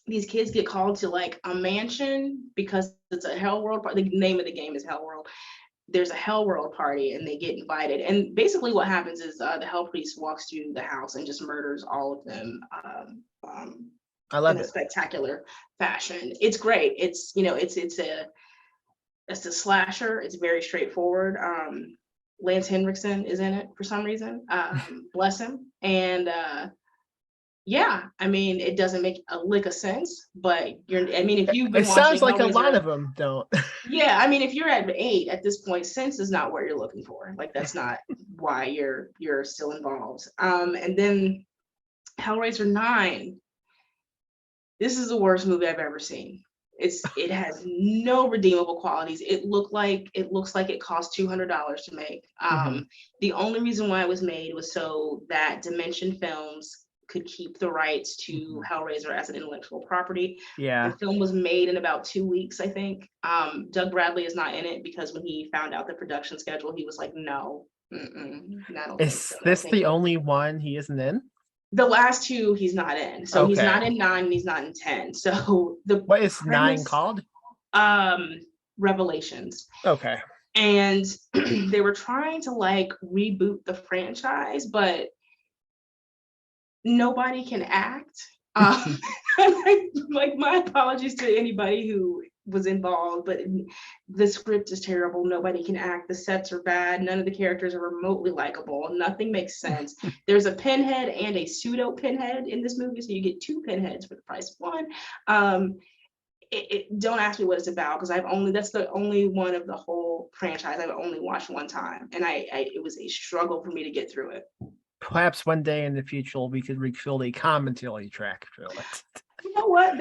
These kids get called to like a mansion because it's a Hell World. The name of the game is Hell World. There's a Hell World party and they get invited. And basically what happens is the Hell Priest walks to the house and just murders all of them. I love in a it. spectacular fashion. It's great. It's it's a slasher. It's very straightforward. Lance Henriksen is in it for some reason. Bless him. And yeah, I mean, it doesn't make a lick of sense, but if you've been It sounds like watching a lot Hellraiser, of them don't. yeah, I mean, if you're at 8 at this point, sense is not what you're looking for. Like that's not why you're still involved. And then Hellraiser 9. This is the worst movie I've ever seen. It has no redeemable qualities. It looks like it cost $200 to make. The only reason why it was made was so that Dimension Films could keep the rights to Hellraiser as an intellectual property. Yeah. The film was made in about 2 weeks, I think. Doug Bradley is not in it because when he found out the production schedule, he was like, no, Is this the only one he isn't in? The last 2 he's not in. So he's not in 9 and he's not in 10. So what is premise, 9 called? Revelations. Okay. And they were trying to like reboot the franchise, but nobody can act. Like my apologies to anybody who was involved, but the script is terrible. Nobody can act. The sets are bad. None of the characters are remotely likable. Nothing makes sense. There's a Pinhead and a pseudo Pinhead in this movie, so you get 2 Pinheads for the price of one. Don't ask me what it's about because that's the only one of the whole franchise I've only watched one time, and it was a struggle for me to get through it. Perhaps one day in the future we could refill a commentary track for it. You know what?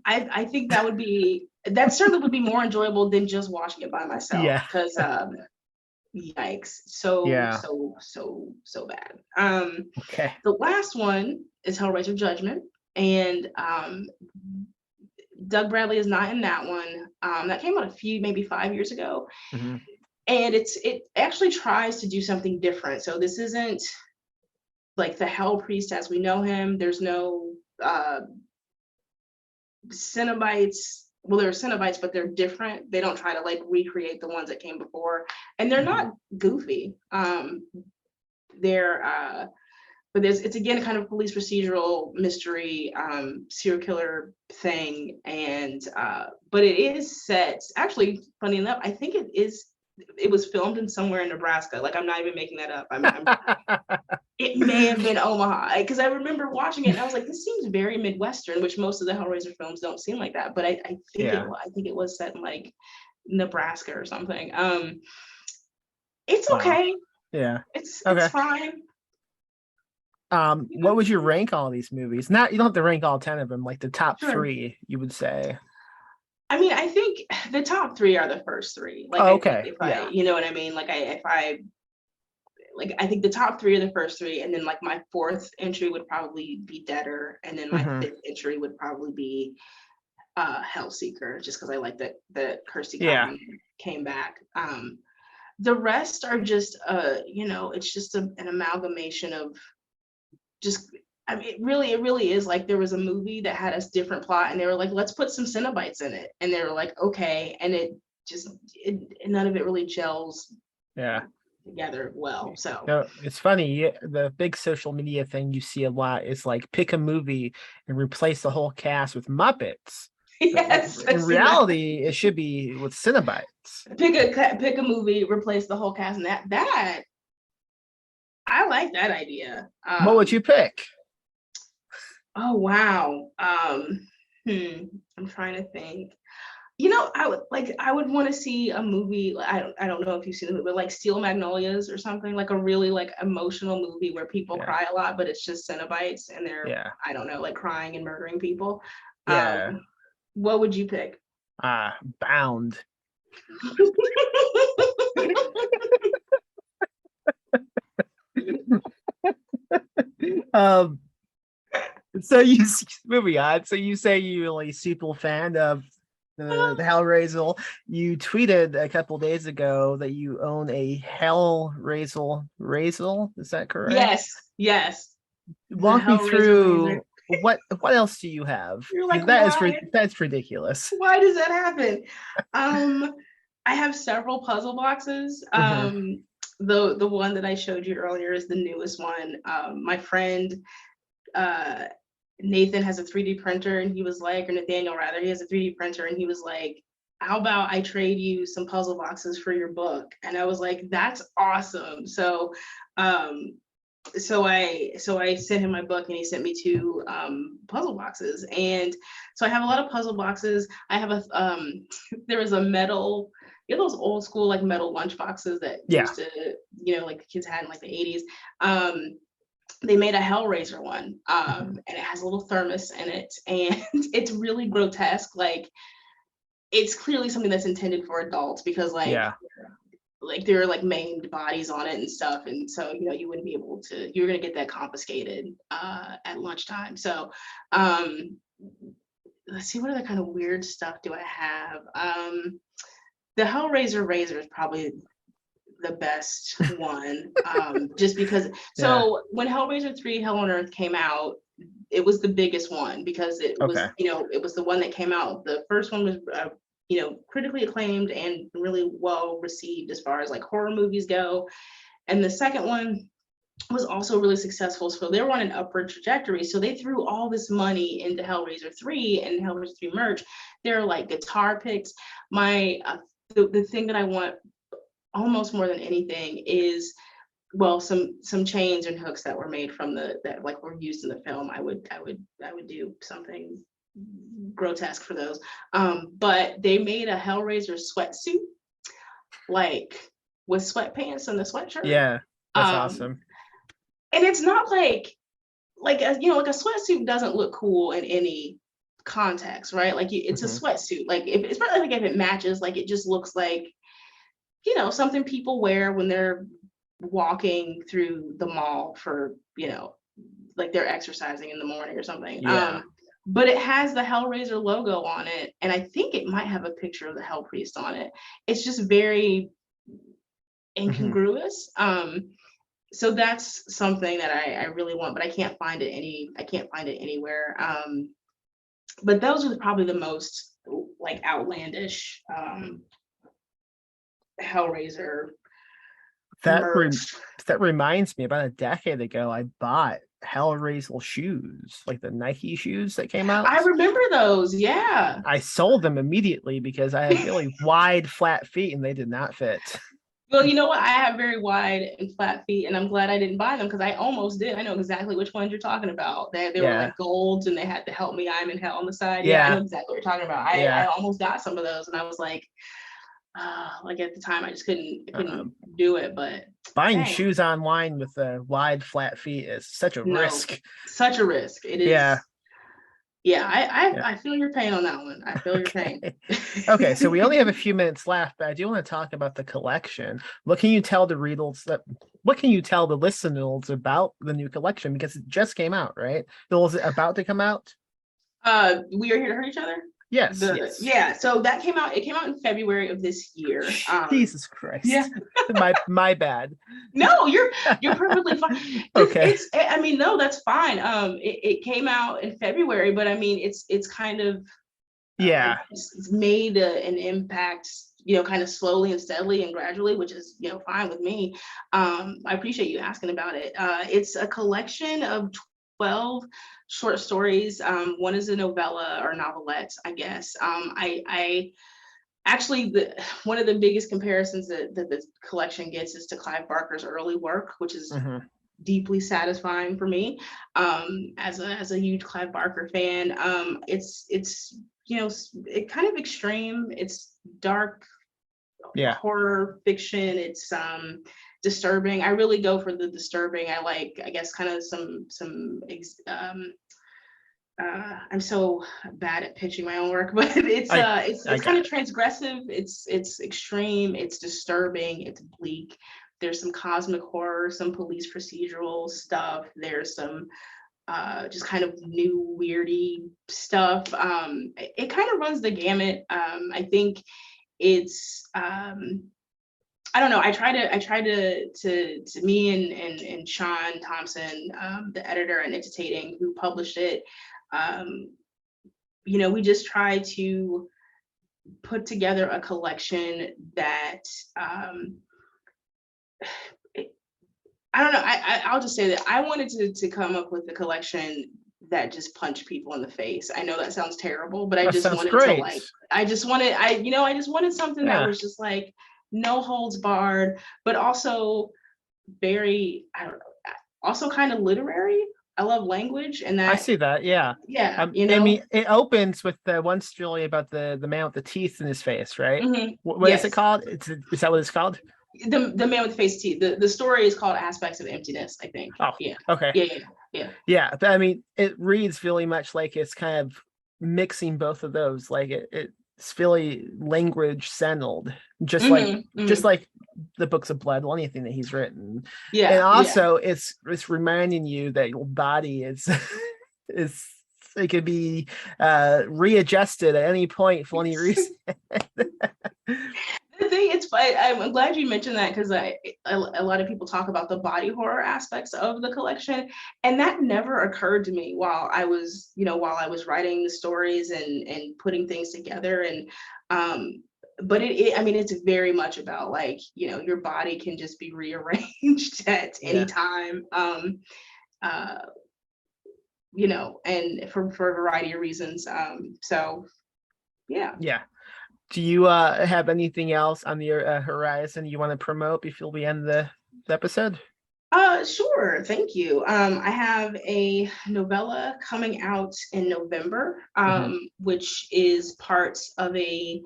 I think that certainly would be more enjoyable than just watching it by myself. Yeah. Because yikes. So bad. Okay. The last one is Hellraiser Judgment. And Doug Bradley is not in that one. That came out maybe 5 years ago. And it actually tries to do something different. So this isn't like the Hell Priest as we know him. There's no cenobites. Well, there are cenobites, but they're different. They don't try to like recreate the ones that came before, and they're not goofy. But it's again kind of police procedural mystery serial killer thing, and but it is set. Actually, funny enough, I think it was filmed in somewhere in Nebraska. Like I'm not even making that up. It may have been Omaha because I remember watching it and I was like, this seems very Midwestern, which most of the Hellraiser films don't seem like that. But I think it was set in like Nebraska or something. It's okay. Yeah. It's okay. fine. What would you rank all these movies? You don't have to rank all 10 of them, like the top 3, you would say. I mean, I think the top 3 are the first 3. Like, okay. You know what I mean? Like, I think the top 3 are the first 3, and then like my 4th entry would probably be Deader, and then my 5th entry would probably be Hellseeker, just because I like that Kirsty Cotton came back. The rest are just it's just an amalgamation of just. I mean, it really is like there was a movie that had a different plot, and they were like, let's put some cenobites in it, and they were like, okay, and none of it really gels. Together well. So it's funny, the big social media thing you see a lot is like pick a movie and replace the whole cast with Muppets. Yes, in reality it should be with cenobites. Pick a movie, replace the whole cast, and that I like that idea. What would you pick? Oh wow. I'm trying to think. I would want to see a movie. I don't know if you've seen the movie, but like Steel Magnolias or something, like a really like emotional movie where people Yeah. cry a lot, but it's just cenobites and they're Yeah. I don't know, like crying and murdering people. Yeah. What would you pick? Bound. um so you moving on. So you say you're like super fan of the Hellraiser. You tweeted a couple days ago that you own a Hellraiser Razel. Is that correct? Yes. The Walk me Hellraiser through razor. what else do you have? You're like, Because that is why? that's ridiculous. Why does that happen? I have several puzzle boxes. Mhm. The one that I showed you earlier is the newest one. My friend uh, Nathan has a 3D printer, and he was like, or Nathaniel rather, he has a 3D printer, and he was like, "How about I trade you some puzzle boxes for your book?" And I was like, "That's awesome." Um, so I sent him my book, and he sent me two puzzle boxes, and so I have a lot of puzzle boxes. I have a there was a metal, those old school like metal lunch boxes that Yeah. used to, like the kids had in like the 80s. They made a Hellraiser one, and it has a little thermos in it, and it's really grotesque. Like it's clearly something that's intended for adults because Yeah. like there are like maimed bodies on it and stuff, and so you wouldn't be able to. You're gonna get that confiscated at lunchtime. So let's see, what other kind of weird stuff do I have? The Hellraiser razor is probably the best one, just because. Yeah. So when Hellraiser 3 Hell on Earth came out, it was the biggest one because it was, Okay. it was the one that came out. The first one was critically acclaimed and really well received as far as like horror movies go, and the second one was also really successful, so they were on an upward trajectory. So they threw all this money into Hellraiser 3 and Hellraiser 3 merch. They're like guitar picks. My the thing that I want almost more than anything is, well, some chains and hooks that were made from that like were used in the film. I would do something grotesque for those. But they made a Hellraiser sweatsuit, like with sweatpants and the sweatshirt. Yeah. That's Um, awesome. and it's not like a sweatsuit doesn't look cool in any context, right? Like it's a Mhm. sweatsuit. Like if it's probably like if it matches, like it just looks like something people wear when they're walking through the mall for, like they're exercising in the morning or something. Yeah. But it has the Hellraiser logo on it, and I think it might have a picture of the Hell Priest on it. It's just very Mhm. incongruous. So that's something that I really want, but I can't find it anywhere. But those are probably the most like outlandish Hellraiser That merch. that reminds me, about a decade ago, I bought Hellraiser shoes, like the Nike shoes that came out. I remember those. Yeah. I sold them immediately because I had really wide, flat feet and they did not fit. Well, you know what? I have very wide and flat feet, and I'm glad I didn't buy them because I almost did. I know exactly which ones you're talking about. They were Yeah. like golds, and they had the "Help Me, I'm in Hell" on the side. Yeah, I know Yeah. exactly what you're talking about. I Yeah. almost got some of those, and I was like at the time, I just couldn't Um, do it. But Buying dang, shoes online with wide, flat feet is such a no, risk. such a risk. It Yeah. is. Yeah, Yeah. I feel your pain on that one. I feel your pain. Okay. Okay, so we only have a few minutes left, but I do want to talk about the collection. What can you tell the listeners about the new collection? Because it just came out, right? Was it about to come out? We Are Here to Hurt Each Other. Yes, yes. Yeah, so that came out. It came out in February of this year. Jesus Christ. Yeah. My bad. No, you're perfectly fine. Okay. I mean, no, that's fine. It came out in February, but I mean, it's kind of Yeah. it's made an impact, kind of slowly and steadily and gradually, which is fine with me. I appreciate you asking about it. It's a collection of 12 short stories. One is a novella or novelette, I guess. I actually, one of the biggest comparisons that the collection gets is to Clive Barker's early work, which is Mhm. deeply satisfying for me. As a huge Clive Barker fan, it's it kind of extreme. It's dark horror fiction. It's disturbing. I really go for the disturbing. I like, I guess, kind of I'm so bad at pitching my own work, but it's kind of transgressive. It's extreme. It's disturbing. It's bleak. There's some cosmic horror, some police procedural stuff. There's some just kind of new weirdy stuff. It kind of runs the gamut. I think it's I don't know. I try to me and Sean Thompson, the editor and Entitating, who published it. We just try to put together a collection that I don't know. I'll just say that I wanted to come up with a collection that just punched people in the face. I know that sounds terrible, but I just wanted to I just wanted something that was just like no holds barred, but also very, I don't know, also kind of literary. I love language, and that I see that. Yeah. Yeah. I mean, it opens with the one story about the man with the teeth in his face, right? Mm-hmm. What is it called? Is that what it's called? The man with the face teeth. The story is called Aspects of Emptiness, I think. Oh, yeah. Okay. Yeah. But I mean, it reads really much like it's kind of mixing both of those. Like it's really language centered, just like the books of blood, or anything that he's written. Yeah. And also it's reminding you that your body is it could be readjusted at any point for any reason. The thing, it's funny. I'm glad you mentioned that, because a lot of people talk about the body horror aspects of the collection, and that never occurred to me while I was writing the stories and putting things together. And but I mean, it's very much about, like, your body can just be rearranged at any time. And for a variety of reasons. So yeah. Do you have anything else on your horizon you want to promote before we end the episode? Sure. Thank you. I have a novella coming out in November, which is part of a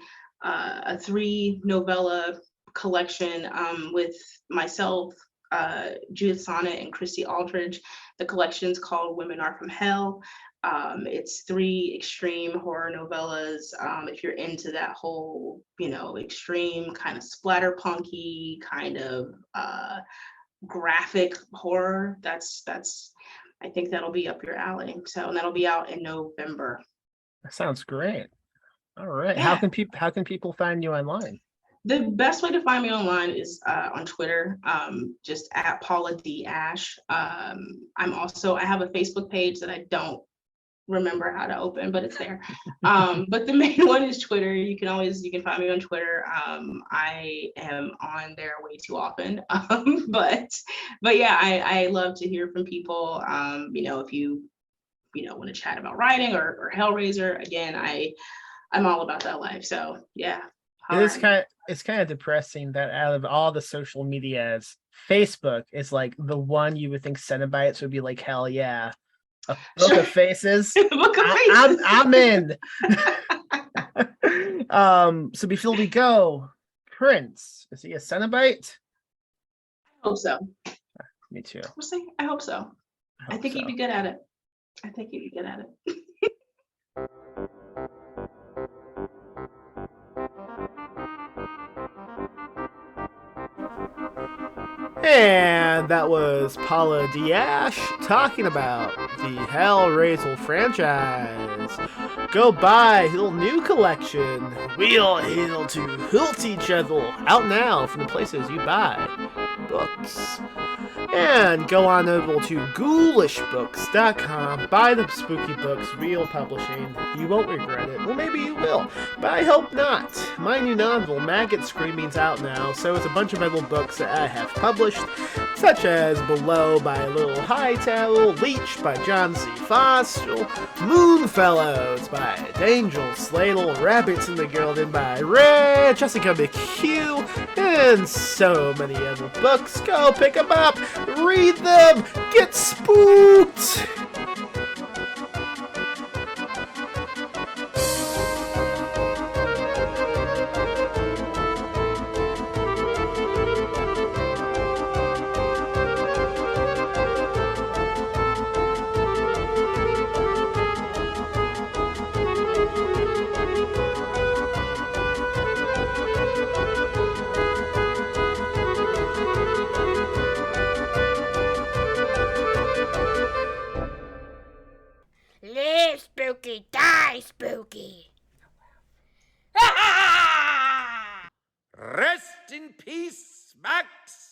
3 novella collection with myself, Judith Sonnet, and Christy Aldridge. The collection's called Women Are From Hell. It's 3 extreme horror novellas. If you're into that whole, extreme kind of splatterpunky kind of graphic horror, that's I think that'll be up your alley. So, and that'll be out in November. That sounds great. All right. Yeah. How can people find you online? The best way to find me online is on Twitter, just at Paula D Ashe. I have a Facebook page that I don't remember how to open, but it's there. But the main one is Twitter. You can find me on Twitter. I am on there way too often. But yeah, I love to hear from people. If you want to chat about writing or Hellraiser, again, I'm all about that life. So yeah. It's kind of depressing that out of all the social medias, Facebook is like the one you would think cenobites would be like, hell yeah. A book of faces. I'm in. So before we go, Prince, is he a cenobite? I hope so. Me too. I hope so. I think he'd be good at it. And that was Paula D Ashe talking about the Hellraiser franchise. Go buy his little new collection, We All Hail to Hilt Each Other, out now from the places you buy books. And go on over to GHOULISHbooks.com, buy the spooky books, Real Publishing. You won't regret it. Well, maybe you will, but I hope not. My new novel, Maggot Screaming's out now, so is a bunch of other books that I have published, such as Below by Little Hightower, Leech by John C. Foster, Moonfellows by Angel Slater, Rabbits in the Garden by Red, Jessica McHugh, and so many other books. Go pick them up. Read them! Get spooked! Live spooky, die spooky. Rest in peace, Max.